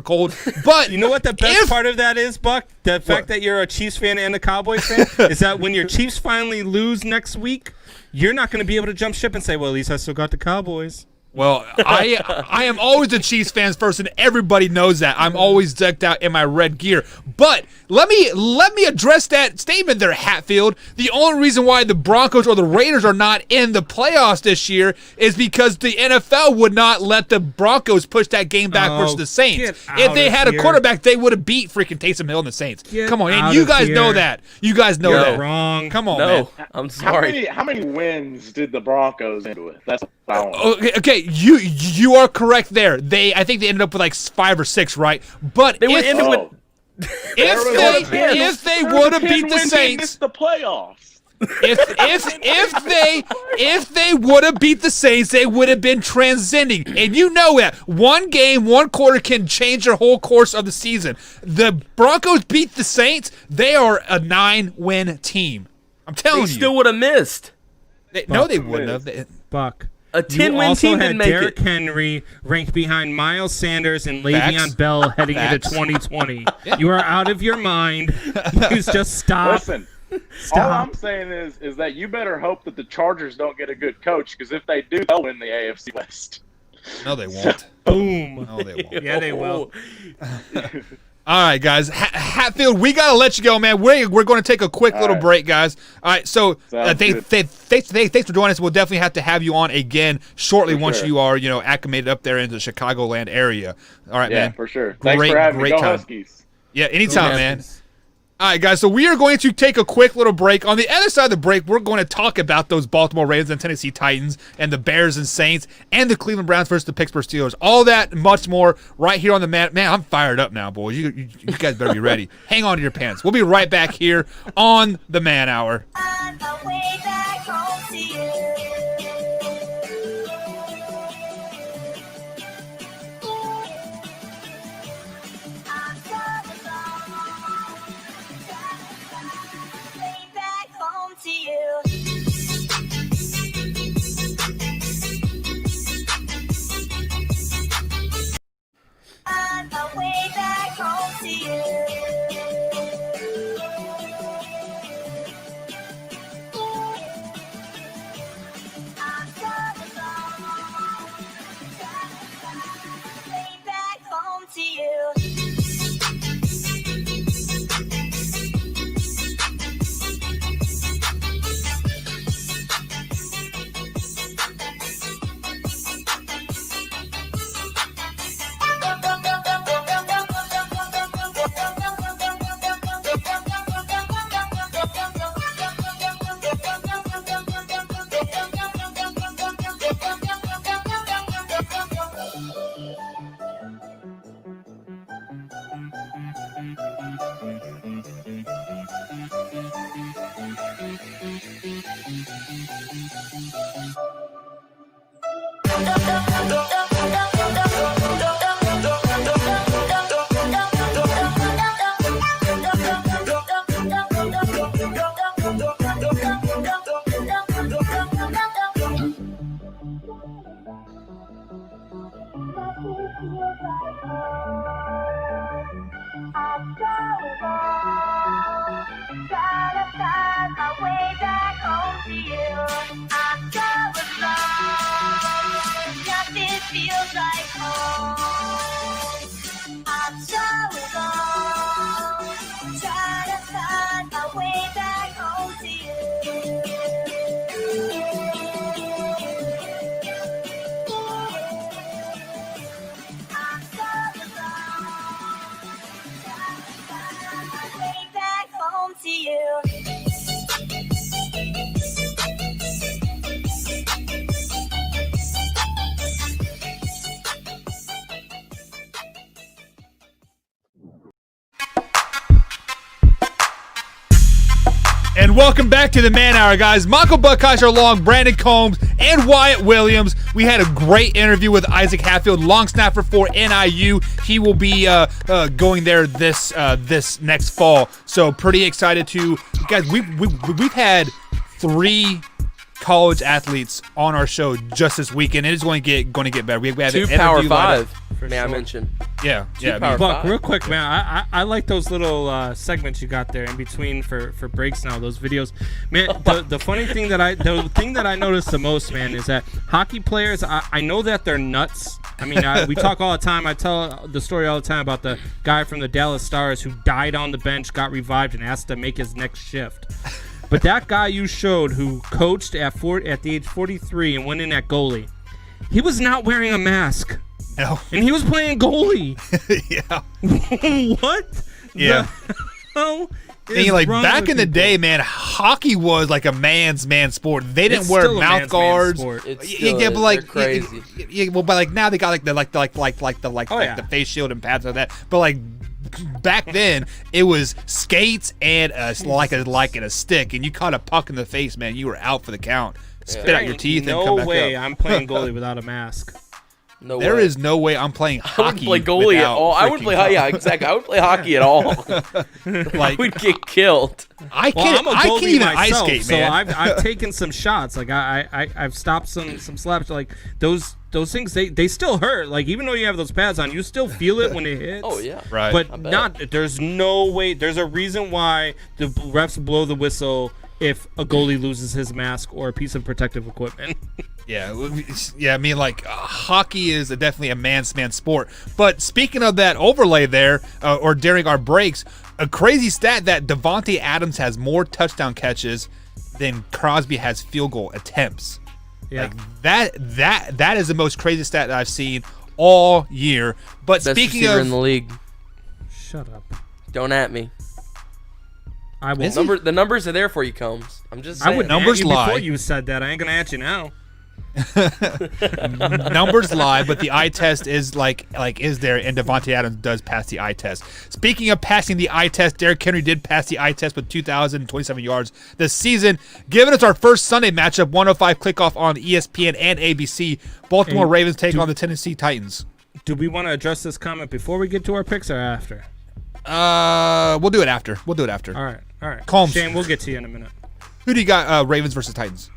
cold. But you know what the best part of that is, Buck? The fact that you're a Chiefs fan and a Cowboys fan is that when your Chiefs finally lose next week, you're not going to be able to jump ship and say, "Well, at least I still got the Cowboys." Well, I am always a Chiefs fans first, and everybody knows that. I'm always decked out in my red gear. But let me address that statement there, Hatfield. The only reason why the Broncos or the Raiders are not in the playoffs this year is because the NFL would not let the Broncos push that game back versus the Saints. If they had a quarterback, they would have beat freaking Taysom Hill and the Saints. Come on, and you guys know that. You guys know that. Wrong. Come on, man. I'm sorry. How many wins did the Broncos end with? That's what I want. Okay. You are correct there. I think they ended up with like 5 or 6 , right? But They would end up with. if they would have beat the Saints, the playoffs. if they would have beat the Saints, they would have been transcending. And you know that one game, one quarter can change their whole course of the season. The Broncos beat the Saints. They are a 9-win team. I'm telling you. They still would have missed. They wouldn't have. Buck. A 10-win team didn't make Derrick it. Henry ranked behind Miles Sanders and Le'Veon Bell heading into 2020. You are out of your mind. You just stop. Listen, all I'm saying is that you better hope that the Chargers don't get a good coach, because if they do, they'll win the AFC West. No, they won't. Boom. No, they won't. Yeah, they will. All right, guys. Hatfield, we got to let you go, man. We're going to take a quick little break, guys. All right, so thanks for joining us. We'll definitely have to have you on again shortly once you are, acclimated up there into the Chicagoland area. All right, man. Yeah, for sure. Thanks for having me. Go Huskies. Yeah, anytime, man. All right, guys, so we are going to take a quick little break. On the other side of the break, we're going to talk about those Baltimore Ravens and Tennessee Titans and the Bears and Saints and the Cleveland Browns versus the Pittsburgh Steelers. All that and much more right here on the Man, I'm fired up now, boys. You guys better be ready. Hang on to your pants. We'll be right back here on the Man Hour. On my way back home to you. Way back home to you. On my way back home to you. Way back home to you. Feels like home. I'm so alone. Trying to find my way back home to I'm so alone. Trying to find my way back home to you. And welcome back to the Man Hour, guys. Michael Buckeyes along, Brandon Combs, and Wyatt Williams. We had a great interview with Issac Hatfield, long snapper for NIU. He will be going there this next fall. So pretty excited to guys. We've had 3 college athletes on our show just this weekend. It is going to get better. We have 2 an Power interview lined up. 5, may I mention. Yeah. Power I mean, Buck, 5. real quick, man. I like those little segments you got there in between for breaks now. Those videos, man. The funny thing the thing that I noticed the most, man, is that hockey players. I know that they're nuts. I mean, we talk all the time. I tell the story all the time about the guy from the Dallas Stars who died on the bench, got revived, and asked to make his next shift. But that guy you showed who coached at the age 43 and went in at goalie, he was not wearing a mask. No. And he was playing goalie. Yeah. What? Yeah. Back in the day, man, hockey was like a man's sport. They didn't wear mouth guards. But like crazy. But like now they got like the face shield and pads like that. But like back then, it was skates and a stick, and you caught a puck in the face, man, you were out for the count. Spit out your teeth and come back No way up. I'm playing goalie without a mask. No There way. is no way I'm playing hockey. I wouldn't play goalie at all. I wouldn't play. Yeah, exactly. I wouldn't play hockey at all. I would get killed. I Well, can't. I'm a I goalie can't even myself, ice skate, so man. I've taken some shots. Like I've stopped some slaps. Like those things they still hurt. Like even though you have those pads on, you still feel it when it hits. Oh yeah. Right. But there's no way. There's a reason why the refs blow the whistle if a goalie loses his mask or a piece of protective equipment. Yeah. I mean, like hockey is definitely a man's sport. But speaking of that overlay there, or during our breaks, a crazy stat that Davante Adams has more touchdown catches than Crosby has field goal attempts. Yeah. Like that is the most crazy stat that I've seen all year. But Best speaking receiver of in the league. Shut up. Don't at me. I won't. The numbers are there for you, Combs. I'm just saying. I would Numbers at you lie. before you said that. I ain't gonna at you now. numbers lie, but the eye test is is there, and Davante Adams does pass the eye test. Speaking of passing the eye test, Derrick Henry did pass the eye test with 2,027 yards this season, giving us our first Sunday matchup, 105 kickoff on ESPN and ABC. Baltimore Ravens take on the Tennessee Titans. Do we want to address this comment before we get to our picks or after? We'll do it after. All right. Combs. Shane, we'll get to you in a minute. Who do you got? Ravens versus Titans.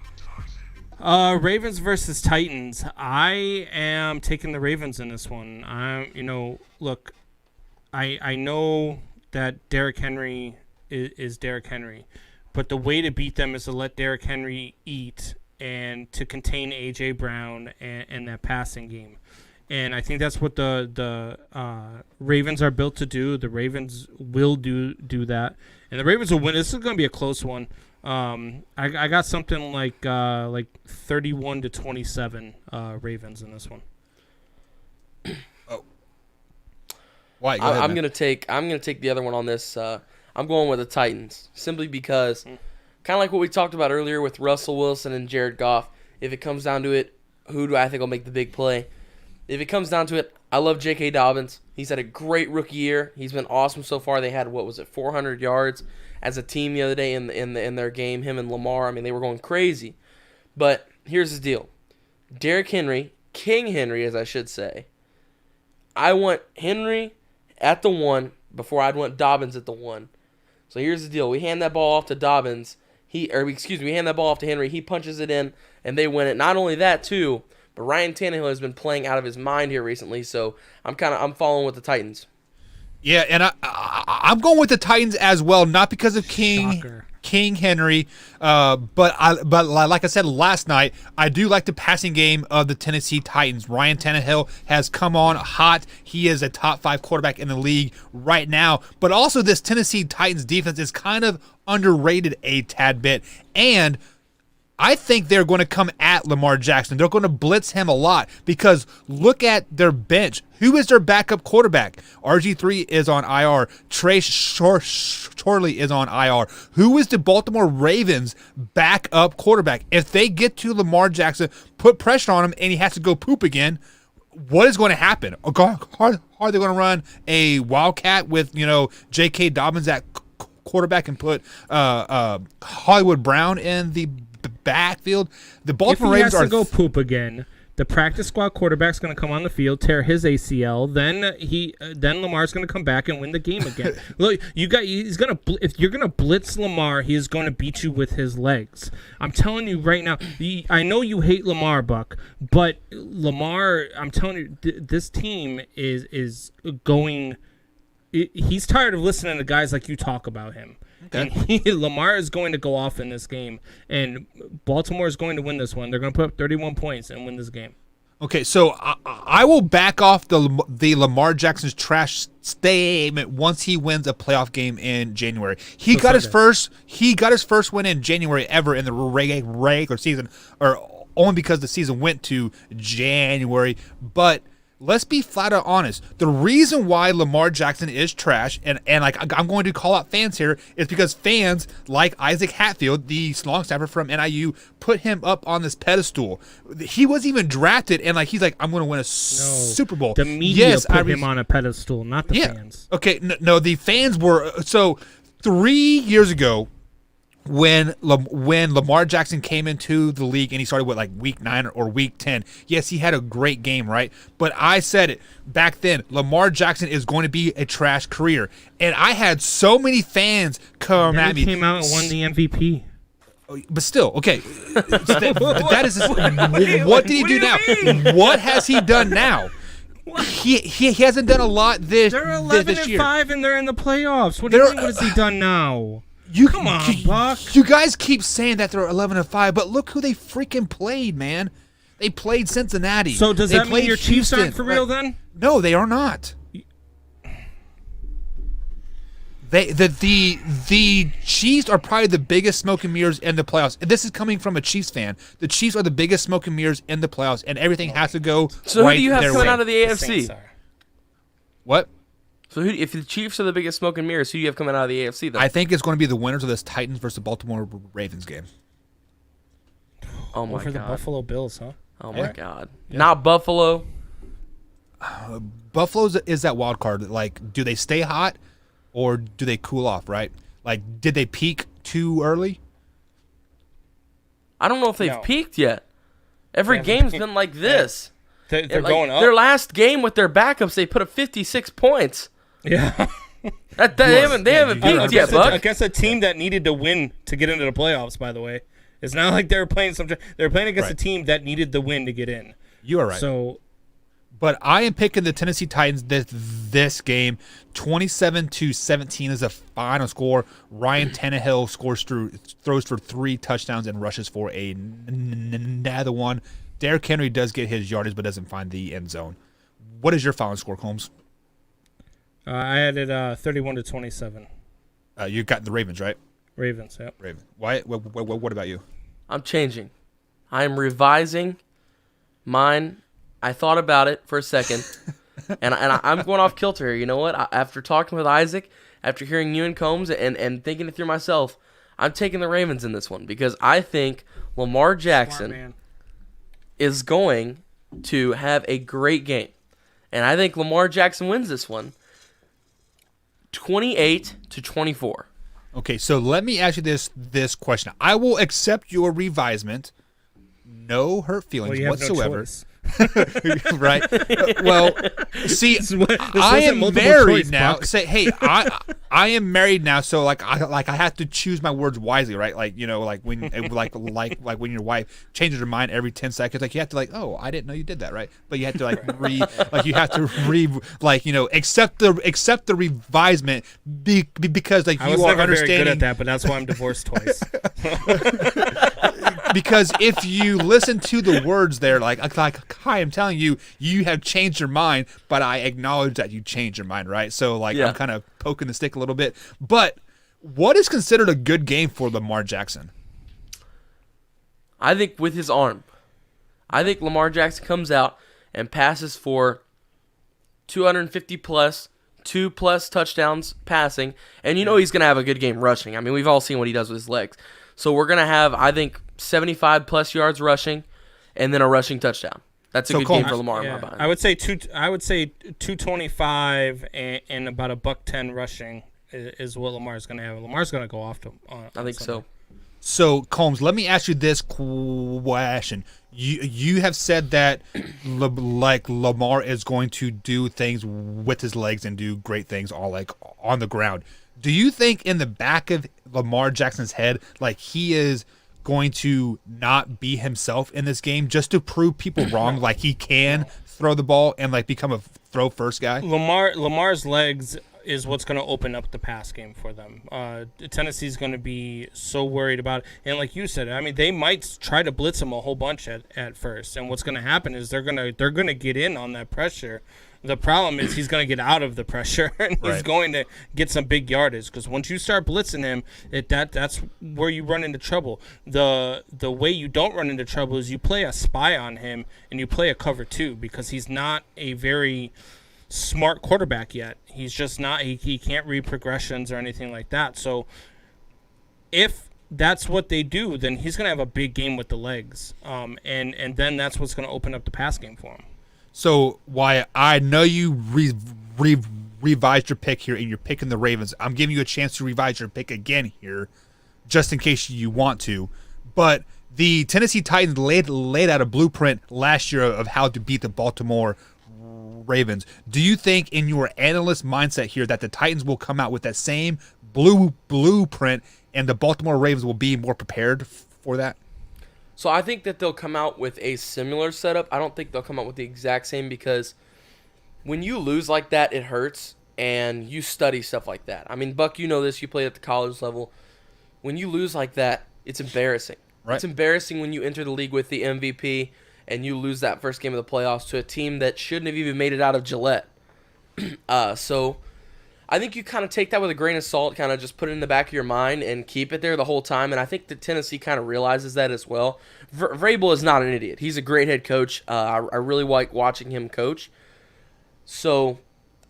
Ravens versus Titans. I am taking the Ravens in this one. Look, I know that Derrick Henry is Derrick Henry, but the way to beat them is to let Derrick Henry eat and to contain A.J. Brown and that passing game. And I think that's what the Ravens are built to do. The Ravens will do that, and the Ravens will win. This is going to be a close one. I got something like 31-27 Ravens in this one. Oh, why? I'm gonna take the other one on this. I'm going with the Titans simply because, kind of like what we talked about earlier with Russell Wilson and Jared Goff. If it comes down to it, who do I think will make the big play? If it comes down to it, I love J.K. Dobbins. He's had a great rookie year. He's been awesome so far. They had 400 yards as a team the other day in their game. Him and Lamar. I mean, they were going crazy. But here's the deal: Derrick Henry, King Henry, as I should say. I want Henry at the 1 before I'd want Dobbins at the 1. So here's the deal: we hand that ball off to Dobbins. We hand that ball off to Henry. He punches it in, and they win it. Not only that, too. But Ryan Tannehill has been playing out of his mind here recently, so I'm following with the Titans. Yeah, and I'm going with the Titans as well, not because of King Henry, but like I said last night, I do like the passing game of the Tennessee Titans. Ryan Tannehill has come on hot. He is a top 5 quarterback in the league right now, but also this Tennessee Titans defense is kind of underrated a tad bit, and I think they're going to come at Lamar Jackson. They're going to blitz him a lot because look at their bench. Who is their backup quarterback? RG3 is on IR. Trey Shorley is on IR. Who is the Baltimore Ravens backup quarterback? If they get to Lamar Jackson, put pressure on him, and he has to go poop again, what is going to happen? Are they going to run a Wildcat with J.K. Dobbins at quarterback and put Hollywood Brown in the backfield? The Baltimore Ravens are to go poop again. The practice squad quarterback's going to come on the field, tear his ACL. Then Lamar's going to come back and win the game again. Look, if you're going to blitz Lamar, he is going to beat you with his legs. I'm telling you right now. I know you hate Lamar, Buck, but Lamar, I'm telling you, this team is going. He's tired of listening to guys like you talk about him. Okay. And Lamar is going to go off in this game, and Baltimore is going to win this one. They're going to put up 31 points and win this game. Okay, so I will back off the Lamar Jackson's trash statement once he wins a playoff game in January. He got his first win in January ever in the regular season, or only because the season went to January, but let's be flat out honest. The reason why Lamar Jackson is trash, and like I'm going to call out fans here, is because fans like Issac Hatfield, the long snapper from NIU, put him up on this pedestal. He was even drafted, and like he's like, I'm going to win a Super Bowl. The media put him on a pedestal, not the fans. Okay, no, the fans were. So 3 years ago, when Lamar Jackson came into the league and he started with like week 9 or week 10, yes, he had a great game, right? But I said it back then, Lamar Jackson is going to be a trash career. And I had so many fans come at me. He came out and won the MVP. But still, okay. That is what did he do now? What has he done now? He hasn't done a lot this year. They're 11-5 and they're in the playoffs. What do you mean? What has he done now? Come on, Buck. You guys keep saying that they're 11-5, but look who they freaking played, man. They played Cincinnati. So does that mean your Chiefs aren't for real then? No, they are not. The Chiefs are probably the biggest smoke and mirrors in the playoffs. And this is coming from a Chiefs fan. The Chiefs are the biggest smoke and mirrors in the playoffs, and everything has to go So right who do you have their coming way. out of the AFC? What? So if the Chiefs are the biggest smoke and mirrors, who do you have coming out of the AFC then? I think it's going to be the winners of this Titans versus Baltimore Ravens game. Oh my Over god. the Buffalo Bills, huh? Oh my god. Not Buffalo. Buffalo is that wild card. Like, do they stay hot or do they cool off, right? Like, did they peak too early? I don't know if they've peaked yet. Every game's been like this. They're going up. Their last game with their backups, they put up 56 points. Yeah. They haven't peaked yet, Buck. Against a team that needed to win to get into the playoffs, by the way. It's not like they were playing against a team that needed the win to get in. You are right. So, but I am picking the Tennessee Titans this game. 27-17 is a final score. Ryan Tannehill throws for 3 touchdowns and rushes for another one. Derrick Henry does get his yardage but doesn't find the end zone. What is your final score, Combs? I had it 31-27. You got the Ravens, right? Ravens, yeah. Ravens. Why? What about you? I'm changing. I am revising mine. I thought about it for a second, and I'm going off kilter here. You know what? After talking with Isaac, after hearing you and Combs, and thinking it through myself, I'm taking the Ravens in this one because I think Lamar Jackson is going to have a great game. And I think Lamar Jackson wins this one 28-24. Okay, so let me ask you this question. I will accept your revisement. No hurt feelings whatsoever. Right? Well, see, I am married now. Say, hey, I am married now, so like I have to choose my words wisely, right? Like, you know, like when like when your wife changes her mind every 10 seconds, like you have to like, oh, I didn't know you did that, right? But you have to like accept the revisement because like I you was are never understanding. very good at that, but that's why I'm divorced twice. Because if you listen to the words there, like I am telling you, you have changed your mind, but I acknowledge that you changed your mind, right? So like I'm kind of poking the stick a little bit. But what is considered a good game for Lamar Jackson? I think with his arm. I think Lamar Jackson comes out and passes for 250 plus, 2+ touchdowns passing, and you know he's going to have a good game rushing. I mean, we've all seen what he does with his legs. So we're going to have, I think, 75+ yards rushing, and then a rushing touchdown. That's a good game for Lamar in my mind. I would say 225 and about $110 rushing is what Lamar's going to have. Lamar's going to go off to. I think so. So, Combs, let me ask you this question. You have said that Lamar is going to do things with his legs and do great things all like on the ground. Do you think in the back of Lamar Jackson's head, like he is going to not be himself in this game just to prove people wrong, like he can throw the ball and like become a throw first guy? Lamar's legs is what's going to open up the pass game for them. Tennessee's going to be so worried about it. And like you said, I mean, they might try to blitz him a whole bunch at first. And what's going to happen is they're going to get in on that pressure. The problem is he's going to get out of the pressure and he's going to get some big yardage, because once you start blitzing him, that's where you run into trouble. The way you don't run into trouble is you play a spy on him and you play a cover 2, because he's not a very smart quarterback yet. He's just not. He can't read progressions or anything like that. So if that's what they do, then he's going to have a big game with the legs, and then that's what's going to open up the pass game for him. So, Wyatt, I know you revised your pick here, and you're picking the Ravens. I'm giving you a chance to revise your pick again here, just in case you want to. But the Tennessee Titans laid out a blueprint last year of how to beat the Baltimore Ravens. Do you think, in your analyst mindset here, that the Titans will come out with that same blueprint, and the Baltimore Ravens will be more prepared for that? So I think that they'll come out with a similar setup. I don't think they'll come out with the exact same, because when you lose like that, it hurts, and you study stuff like that. I mean, Buck, you know this. You played at the college level. When you lose like that, it's embarrassing. Right. It's embarrassing when you enter the league with the MVP and you lose that first game of the playoffs to a team that shouldn't have even made it out of Gillette. So I think you kind of take that with a grain of salt, kind of just put it in the back of your mind and keep it there the whole time. And I think that Tennessee kind of realizes that as well. Vrabel is not an idiot. He's a great head coach. I really like watching him coach. So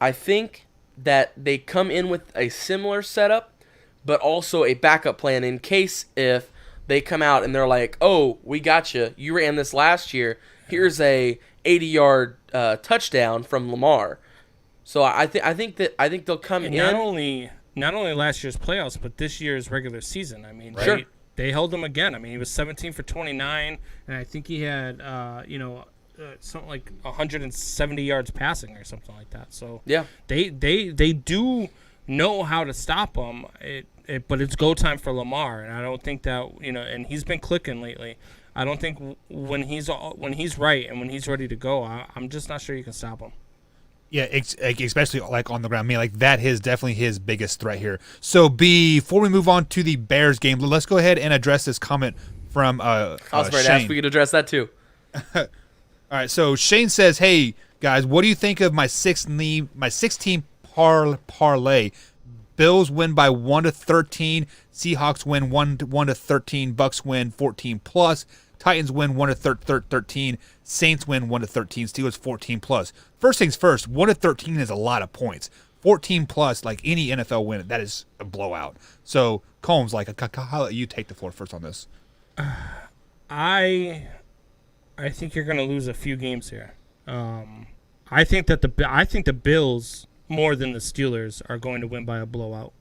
I think that they come in with a similar setup, but also a backup plan in case if they come out and they're like, oh, we got you. You ran this last year. Here's a 80-yard touchdown from Lamar. So I think they'll come in. Not only last year's playoffs, but this year's regular season. I mean, sure. They held him again. I mean, he was 17 for 29, and I think he had something like 170 yards passing or something like that. So yeah, they do know how to stop him. But it's go time for Lamar, and I don't think that and he's been clicking lately. I don't think when he's right and when he's ready to go, I'm just not sure you can stop him. Yeah, especially like on the ground. I mean, like that is definitely his biggest threat here. So before we move on to the Bears game, let's go ahead and address this comment from I was afraid to Shane. ask if we could address that too. All right, so Shane says, "Hey guys, what do you think of my 16 parlay? Bills win by 1-13, Seahawks win 1-13, Bucks win 14+, Titans win 1-13, Saints win 1-13, Steelers 14+. First things first, 1-13 is a lot of points. 14+, like any NFL win, that is a blowout. So Combs, like, I'll let you take the floor first on this. I think you're going to lose a few games here. I think the Bills, more than the Steelers, are going to win by a blowout.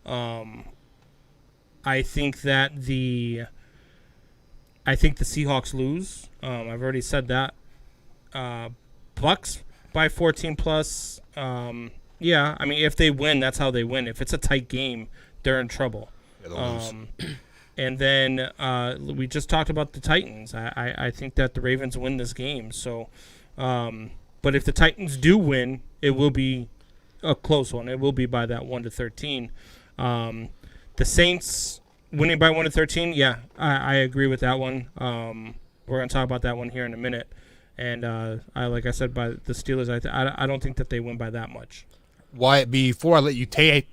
I think the Seahawks lose. I've already said that. Bucks by 14+. Yeah, I mean, if they win, that's how they win. If it's a tight game, they're in trouble. Yeah, and then we just talked about the Titans. I think that the Ravens win this game. So, but if the Titans do win, it will be a close one. It will be by that 1-13. The Saints winning by 1-13. Yeah, I agree with that one. We're gonna talk about that one here in a minute. And like I said, by the Steelers, I don't think that they win by that much. Wyatt, before I let you take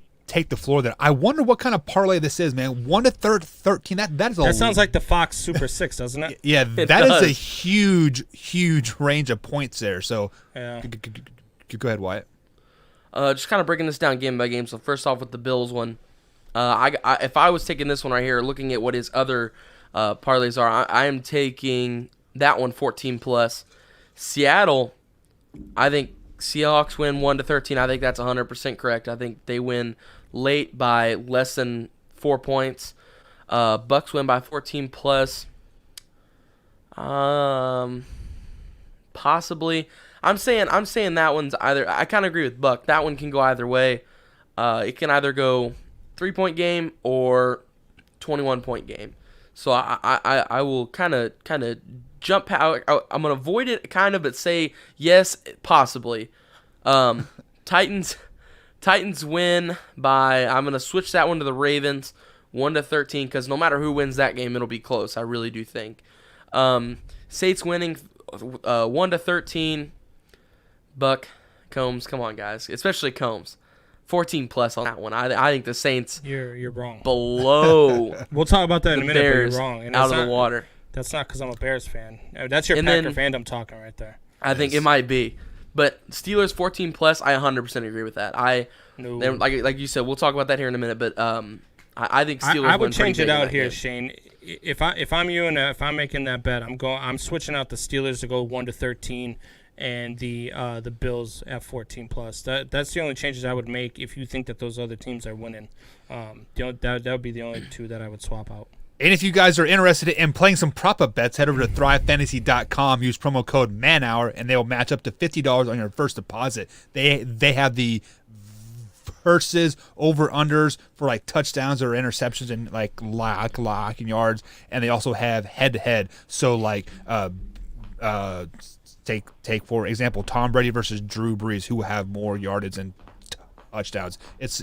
the floor there, I wonder what kind of parlay this is, man. 1-13. That sounds like the Fox Super 6, doesn't it? Yeah, that is a huge range of points there. So yeah. Go ahead, Wyatt. Just kind of breaking this down game by game. So first off with the Bills one, if I was taking this one right here, looking at what his other parlays are, I am taking that one 14+. Seattle, I think Seahawks win 1-13. I think that's 100% correct. I think they win late by less than 4 points. Bucks win by 14 plus. Possibly. I'm saying that one's either. I kind of agree with Buck. That one can go either way. It can either go 3-point game or 21-point game. So I will kind of jump out. I'm gonna avoid it kind of, but say yes, possibly. Titans win by. I'm gonna switch that one to the Ravens, 1-13, because no matter who wins that game, it'll be close. I really do think. Saints winning 1-13. Buck, Combs, come on guys, especially Combs. 14 plus on that one. I think the Saints. You're wrong. Below. We'll talk about that in a minute. Bears but you're wrong. And out of the water. That's not because I'm a Bears fan. That's your And Packer then- fandom talking right there. I think it might be, but Steelers 14 plus. I 100% agree with that. No. Like you said, we'll talk about that here in a minute. But I think Steelers. I would win pretty change it big in out that here, game. Shane. If I'm you and if I'm making that bet, I'm switching out the Steelers to go 1-13. And the Bills at 14 plus. That's the only changes I would make if you think that those other teams are winning. That would be the only two that I would swap out. And if you guys are interested in playing some prop-up bets, head over to thrivefantasy.com. Use promo code MANHOUR, and they will match up to $50 on your first deposit. They have the versus over-unders for like touchdowns or interceptions and like lock and yards, and they also have head-to-head. So like take for example Tom Brady versus Drew Brees, who have more yardage and touchdowns. It's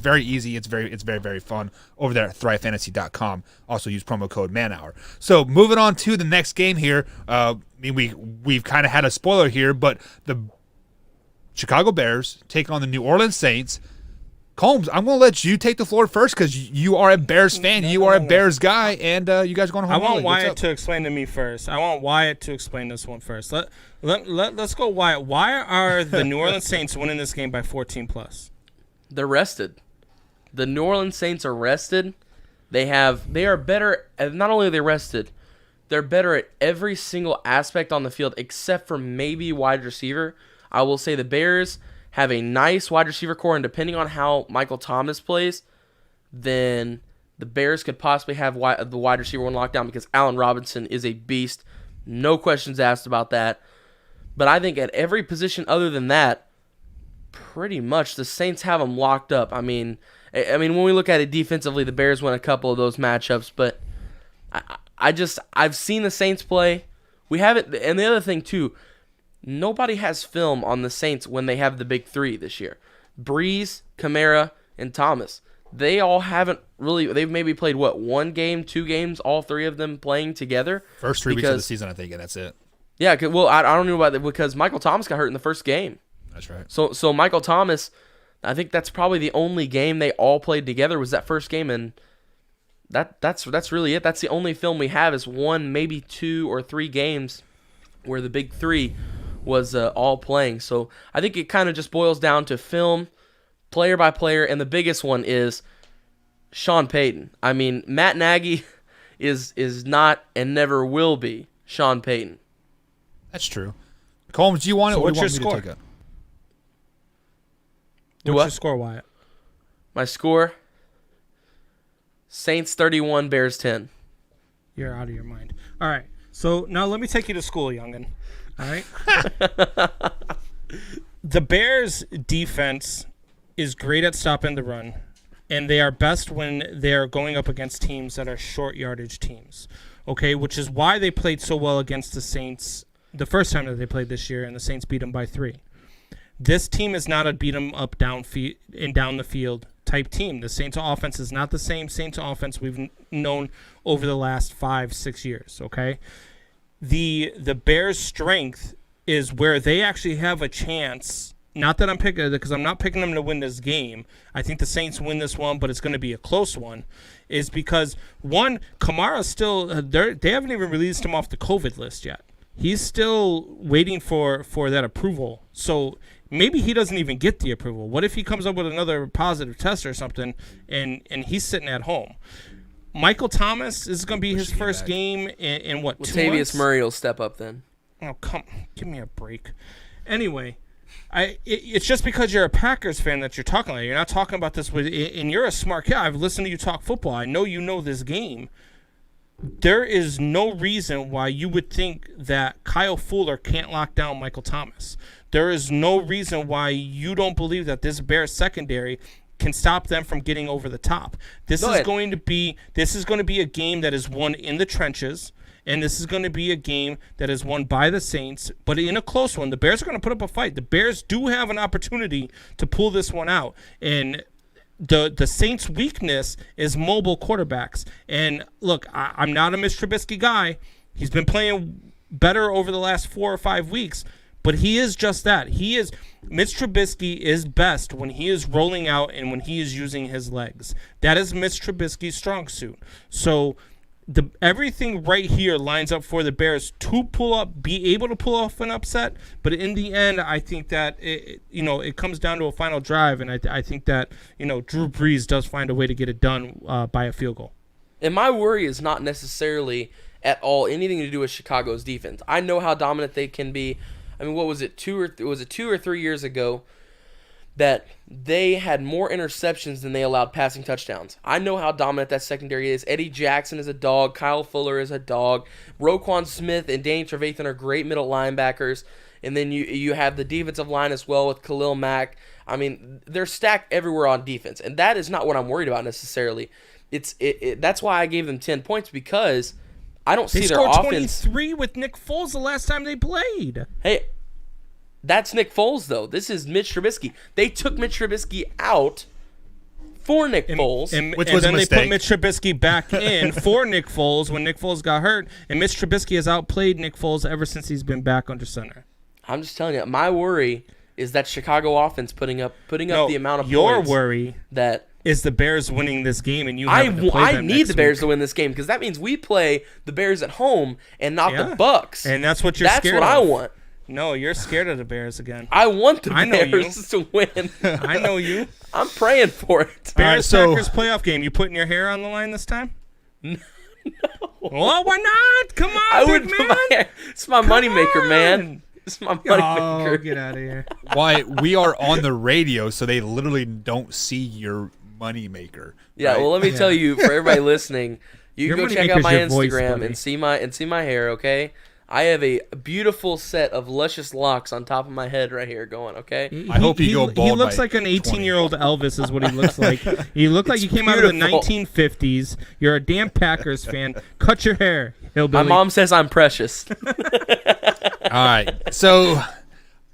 very easy. It's very fun over there at thrivefantasy.com. Also use promo code MANHOUR. So moving on to the next game here. We've kind of had a spoiler here, but the Chicago Bears take on the New Orleans Saints. Combs, I'm going to let you take the floor first because you are a Bears fan. You are a Bears guy, and you guys are going home. I want early. What's Wyatt up? to explain to me first. I want Wyatt to explain this one first. Let's go, Wyatt. Why are the New Orleans Saints winning this game by 14 plus? They're rested. The New Orleans Saints are rested. They are better. Not only are they rested, they're better at every single aspect on the field except for maybe wide receiver. I will say the Bears have a nice wide receiver core, and depending on how Michael Thomas plays, then the Bears could possibly have the wide receiver one locked down because Allen Robinson is a beast. No questions asked about that. But I think at every position other than that, pretty much the Saints have them locked up. I mean, when we look at it defensively, the Bears win a couple of those matchups, but I've seen the Saints play. We haven't, and the other thing too, nobody has film on the Saints when they have the big three this year. Breeze, Kamara, and Thomas. They all haven't really. They've maybe played one game, 2 games, all 3 of them playing together. First 3 weeks of the season, I think, and that's it. Yeah, well, I don't know about that because Michael Thomas got hurt in the first game. That's right. So Michael Thomas, I think that's probably the only game they all played together was that first game, and that's really it. That's the only film we have is 1, maybe 2 or 3 games where the big 3 was all playing. So I think it kind of just boils down to film, player by player, and the biggest one is Sean Payton. I mean, Matt Nagy is not and never will be Sean Payton. That's true. Combs, do you want it? So Or what's do you want your me score? to take it? Do What's what? your score, Wyatt? My score: Saints 31, Bears 10. You're out of your mind. All right. So now let me take you to school, youngin. All right. The Bears' defense is great at stopping the run, and they are best when they are going up against teams that are short yardage teams. Okay, which is why they played so well against the Saints the first time that they played this year, and the Saints beat them by 3. This team is not a beat 'em up down the field type team. The Saints offense is not the same Saints offense we've known over the last 5-6 years. Okay, the Bears' strength is where they actually have a chance. Not that I'm picking, because I'm not picking them to win this game. I think the Saints win this one, but it's going to be a close one. Is because one, Kamara's still they haven't even released him off the COVID list yet. He's still waiting for that approval. So maybe he doesn't even get the approval. What if he comes up with another positive test or something, and he's sitting at home? Michael Thomas is going to be his first game in what, 2 months? Latavius Murray will step up then. Oh, give me a break. Anyway, It's just because you're a Packers fan that you're talking like. You're not talking about this and you're a smart kid. I've listened to you talk football. I know you know this game. There is no reason why you would think that Kyle Fuller can't lock down Michael Thomas. There is no reason why you don't believe that this Bears secondary can stop them from getting over the top. This is going to be a game that is won in the trenches, and this is going to be a game that is won by the Saints, but in a close one. The Bears are going to put up a fight. The Bears do have an opportunity to pull this one out, and the Saints' weakness is mobile quarterbacks. And look, I'm not a Mitch Trubisky guy. He's been playing better over the last 4 or 5 weeks, but he is just that. Mitch Trubisky is best when he is rolling out and when he is using his legs. That is Mitch Trubisky's strong suit. So everything right here lines up for the Bears to be able to pull off an upset. But in the end, I think that it comes down to a final drive, and I think that Drew Brees does find a way to get it done by a field goal. And my worry is not necessarily at all anything to do with Chicago's defense. I know how dominant they can be. I mean, what was it? 2 or 3 years ago that they had more interceptions than they allowed passing touchdowns. I know how dominant that secondary is. Eddie Jackson is a dog. Kyle Fuller is a dog. Roquan Smith and Danny Trevathan are great middle linebackers. And then you have the defensive line as well with Khalil Mack. I mean, they're stacked everywhere on defense, and that is not what I'm worried about necessarily. That's why I gave them 10 points, because I don't see their offense. They scored 23 with Nick Foles the last time they played. Hey, that's Nick Foles, though. This is Mitch Trubisky. They took Mitch Trubisky out for Nick Foles. Which was a mistake. They put Mitch Trubisky back in for Nick Foles when Nick Foles got hurt, and Mitch Trubisky has outplayed Nick Foles ever since he's been back under center. I'm just telling you, my worry is that Chicago offense putting up the amount of your points. Your worry that is the Bears winning this game, and I need the Bears to win this game, because that means we play the Bears at home and not the Bucs. And that's what you're scared of. That's what I want. No, you're scared of the Bears again. I want the Bears to win. I know you. I'm praying for it. Bears Packers playoff game. You putting your hair on the line this time? No. Well, why not? Come on, big man. It's my moneymaker, man. It's my moneymaker. Oh, get out of here. Why, we are on the radio, so they literally don't see your moneymaker. Yeah, right? well, let me tell you, for everybody listening, you Your can go check out my voice, Instagram buddy. and see my hair, okay? I have a beautiful set of luscious locks on top of my head right here going, okay? I hope you go bald. He looks by like an 20. 18-year-old Elvis is what he looks like. He looked like you came out of the 1950s. You're a damn Packers fan. Cut your hair, hillbilly. My mom says I'm precious. All right, so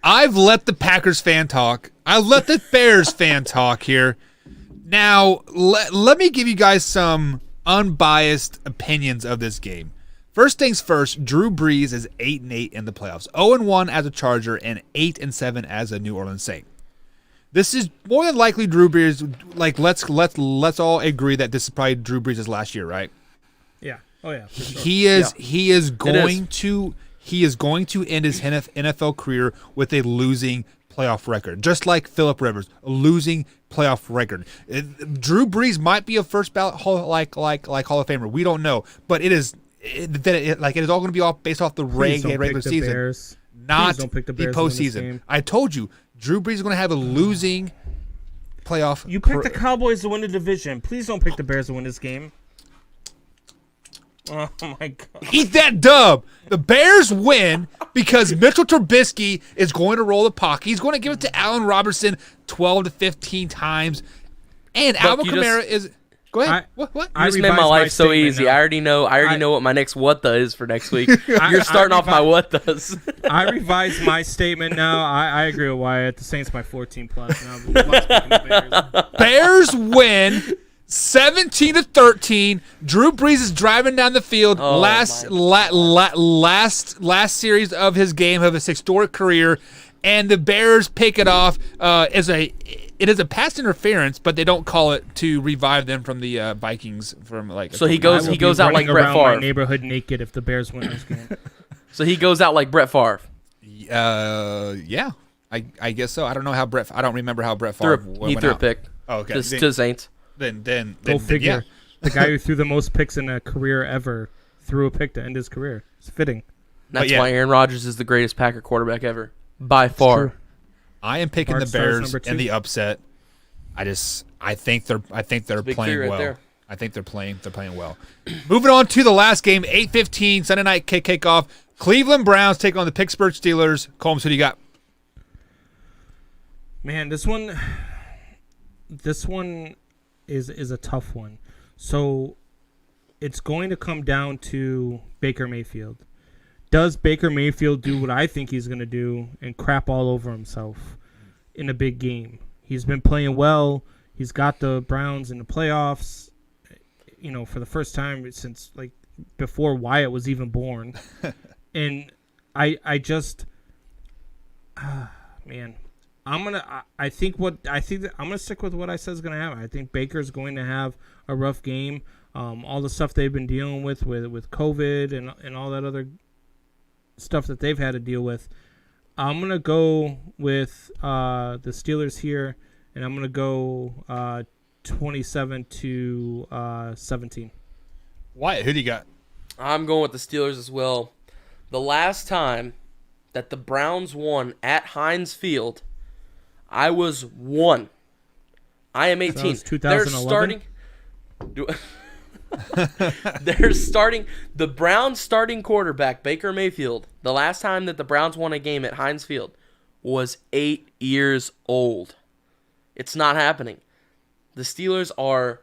I've let the Packers fan talk. I let the Bears fan talk here. Now, let me give you guys some unbiased opinions of this game. First things first, Drew Brees is 8-8 in the playoffs, 0-1 as a Charger, and 8-7 as a New Orleans Saint. This is more than likely Drew Brees. Like, let's all agree that this is probably Drew Brees' last year, right? Yeah. Oh yeah. For sure. He is going to end his NFL career with a losing playoff record, just like Phillip Rivers, a losing playoff record. Drew Brees might be a first ballot Hall of Famer. We don't know, but it is. It is all going to be all based off the regular season, Bears. not Please don't pick the the Bears to win this postseason. game. I told you, Drew Brees is going to have a losing playoff. You picked the Cowboys to win the division. Please don't pick the Bears to win this game. Oh my God! Eat that dub. The Bears win because Mitchell Trubisky is going to roll the puck. He's going to give it to Allen Robertson 12 to 15 times, and Alvin Kamara is. Go ahead. What? You just made my life so easy. Now. I already know what my next what the is for next week. You're starting off my what does. I revised my statement now. I agree with Wyatt. The Saints by 14 plus. Now the Bears win 17 to 13. Drew Brees is driving down the field. Last series of his game of his historic career, and the Bears pick it off It is a pass interference, but they don't call it to revive them from the Vikings from like. So he goes out like Brett Favre. My neighborhood naked if the Bears win this game. So he goes out like Brett Favre. Yeah, I guess so. I don't know how I don't remember how Brett Favre he threw a pick. Oh, okay. To the Saints. Then go figure. Yeah. The guy who threw the most picks in a career ever threw a pick to end his career. It's fitting. That's why Aaron Rodgers is the greatest Packer quarterback ever, by far. I am picking Bart the Starr's Bears number 2. in the upset. I think they're big three playing right well. there. I think they're playing well. Moving on to the last game, 8:15 Sunday night kickoff. Cleveland Browns take on the Pittsburgh Steelers. Combs, who do you got? Man, this one is a tough one. So it's going to come down to Baker Mayfield. Does Baker Mayfield do what I think he's going to do and crap all over himself in a big game? He's been playing well. He's got the Browns in the playoffs, for the first time since like before Wyatt was even born. And I just man, I'm going to stick with what I said is going to happen. I think Baker's going to have a rough game. All the stuff they've been dealing with COVID and all that other stuff that they've had to deal with. I'm going to go with the Steelers here, and I'm going to go 27-17. Wyatt, who do you got? I'm going with the Steelers as well. The last time that the Browns won at Heinz Field, I was 1. I am 18. So that was 2011? They're starting the Browns starting quarterback Baker Mayfield. The last time that the Browns won a game at Heinz Field was 8 years old. It's not happening. The Steelers are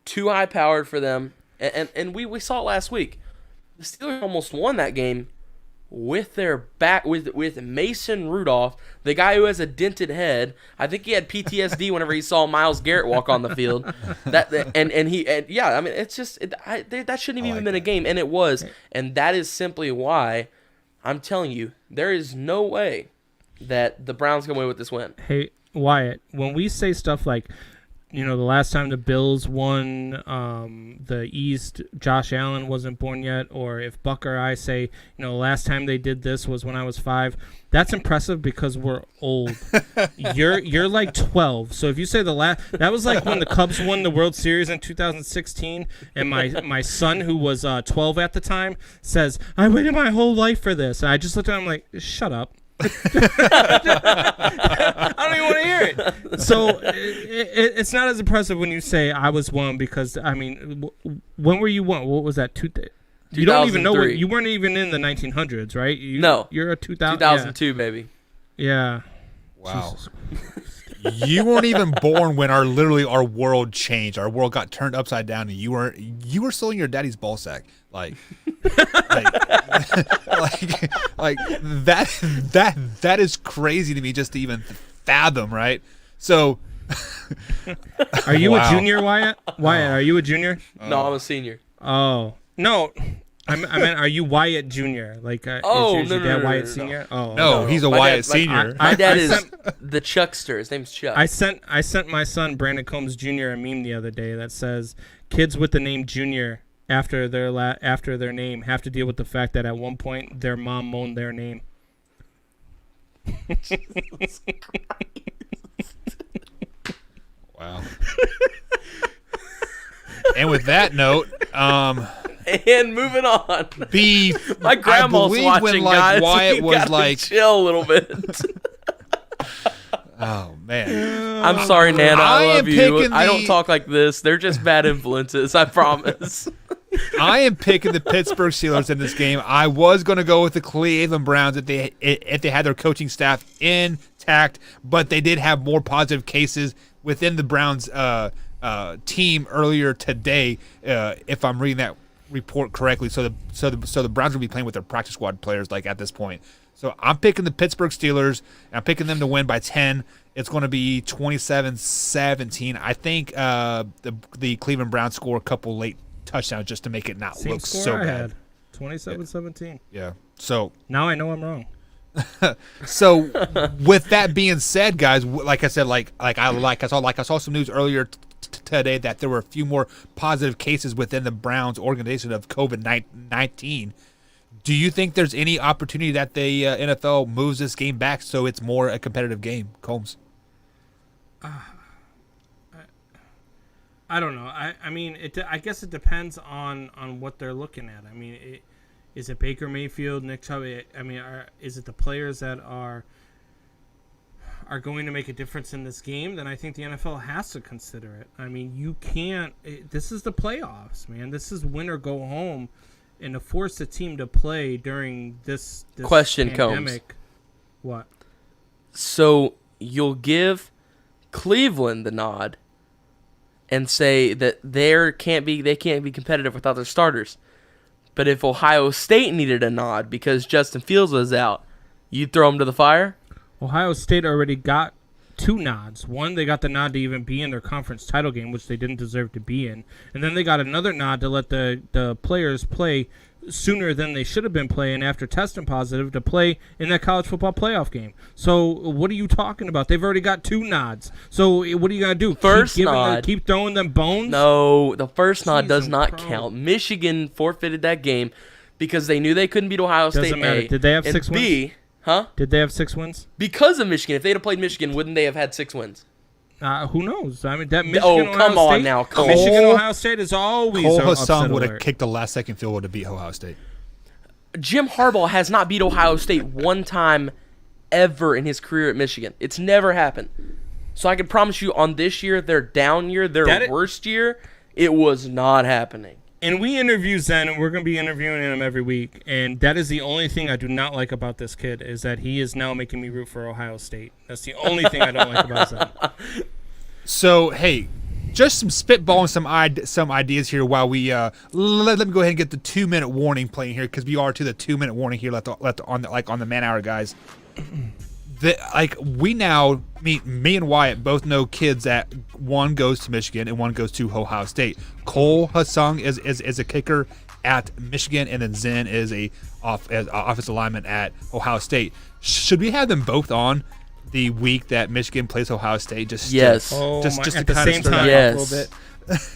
too high powered for them, and we saw it last week. The Steelers almost won that game with their back with Mason Rudolph, the guy who has a dented head. I think he had PTSD whenever he saw Myles Garrett walk on the field. That shouldn't have even been a game, and it was. And that is simply why I'm telling you there is no way that the Browns can win with this win. Hey, Wyatt, when we say stuff like, the last time the Bills won the East, Josh Allen wasn't born yet, or if Buck or I say, the last time they did this was when I was 5, that's impressive because we're old. You're like 12. So if you say that was like when the Cubs won the World Series in 2016, and my son, who was 12 at the time, says, I waited my whole life for this. And I just looked at him like, shut up. I don't even want to hear it. So it's not as impressive when you say I was 1 because, when were you 1? What was that? You don't even know. You weren't even in the 1900s, right? No. You're a 2002, baby. Yeah. Wow. You weren't even born when our world changed. Our world got turned upside down, and you were still in your daddy's ball sack. Like that is crazy to me just to even fathom, right? So, are you a junior, Wyatt? Wyatt, are you a junior? No, I'm a senior. Oh no. I meant, are you Wyatt Jr.? Like, is your dad Wyatt Sr.? Oh, no, he's a Wyatt Sr. My dad is the Chuckster. His name's Chuck. I sent my son Brandon Combs Jr. a meme the other day that says kids with the name Junior after their name have to deal with the fact that at one point their mom moaned their name. Jesus Christ. Wow. And with that note, and moving on. My grandma's watching, when, guys. Wyatt You was gotta like, chill a little bit. oh man, I'm sorry, Nana. I love you. I don't the- talk like this. They're just bad influences. I promise. I am picking the Pittsburgh Steelers in this game. I was going to go with the Cleveland Browns if they had their coaching staff intact, but they did have more positive cases within the Browns team earlier today, if I'm reading that report correctly. So the Browns will be playing with their practice squad players like at this point. So I'm picking the Pittsburgh Steelers. And I'm picking them to win by 10. It's going to be 27-17. I think the Cleveland Browns score a couple late touchdowns just to make it not Same look score so I bad. had. 27-17. Yeah. So now I know I'm wrong. So with that being said, guys, like I said, I saw some news earlier today that there were a few more positive cases within the Browns organization of COVID-19. Do you think there's any opportunity that the NFL moves this game back so it's more a competitive game, Combs? I don't know. I mean, I guess it depends on what they're looking at. I mean, is it Baker Mayfield, Nick Chubb? I mean, is it the players that are are going to make a difference in this game, then I think the NFL has to consider it. I mean, you can't. This is the playoffs, man. This is win or go home, and to force a team to play during this Question pandemic. comes. What? So you'll give Cleveland the nod and say that they can't be competitive without their starters. But if Ohio State needed a nod because Justin Fields was out, you'd throw them to the fire? Ohio State already got 2 nods. One, they got the nod to even be in their conference title game, which they didn't deserve to be in. And then they got another nod to let the players play sooner than they should have been playing after testing positive to play in that college football playoff game. So what are you talking about? They've already got 2 nods. So what are you going to do? First nod. Keep throwing them bones? No, the first nod does not Christ. count. Michigan forfeited that game because they knew they couldn't beat Ohio State. Doesn't matter. A, Did they have and 6 wins? B, huh? Did they have 6 wins? Because of Michigan. If they'd have played Michigan, wouldn't they have had 6 wins? Who knows? I mean, that Michigan. Oh, come Ohio on State, now, Cole. Michigan Ohio State is always Cole an Hassan upset would have alert. kicked the last second field goal to beat Ohio State. Jim Harbaugh has not beat Ohio State one time ever in his career at Michigan. It's never happened. So I can promise you on this year, their down year, their worst year, it was not happening. And we interview Zen, and we're going to be interviewing him every week. And that is the only thing I do not like about this kid is that he is now making me root for Ohio State. That's the only thing I don't like about Zen. So, hey, just some spitballing some ideas here while we let me go ahead and get the 2-minute warning playing here because we are to the 2-minute warning here on the man hour, guys. We now me and Wyatt both know kids that one goes to Michigan and one goes to Ohio State. Cole Hassan is a kicker at Michigan, and then Zen is a offensive lineman at Ohio State. Should we have them both on the week that Michigan plays Ohio State? Just Yes. just at to the kind of same stir time, it Yes. up a little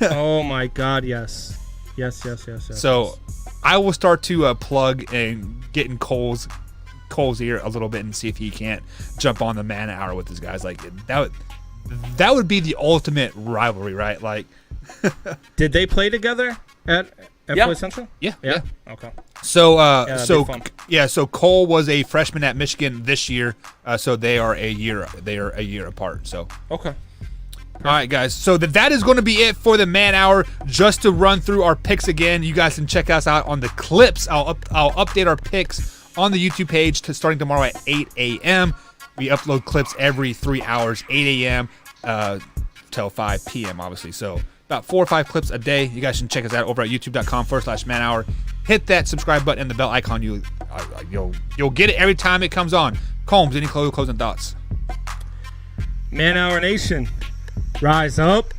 bit. Oh my God, yes. Yes. So I will start to plug and get in Cole's ear a little bit and see if he can't jump on the man hour with his guys. Like that would be the ultimate rivalry, right? Like, Did they play together at Yeah. Floyd Central? yeah. Okay. So that'd be fun. so Cole was a freshman at Michigan this year. So they are a year apart. So Okay. all right, guys. So that is going to be it for the man hour. Just to run through our picks again, you guys can check us out on the clips. I'll update our picks on the YouTube page starting tomorrow at 8 a.m. We upload clips every 3 hours, 8 a.m. Till 5 p.m. obviously. So about 4 or 5 clips a day. You guys can check us out over at youtube.com/manhour. Hit that subscribe button and the bell icon. You'll get it every time it comes on. Combs, any closing thoughts? Man Hour Nation, rise up.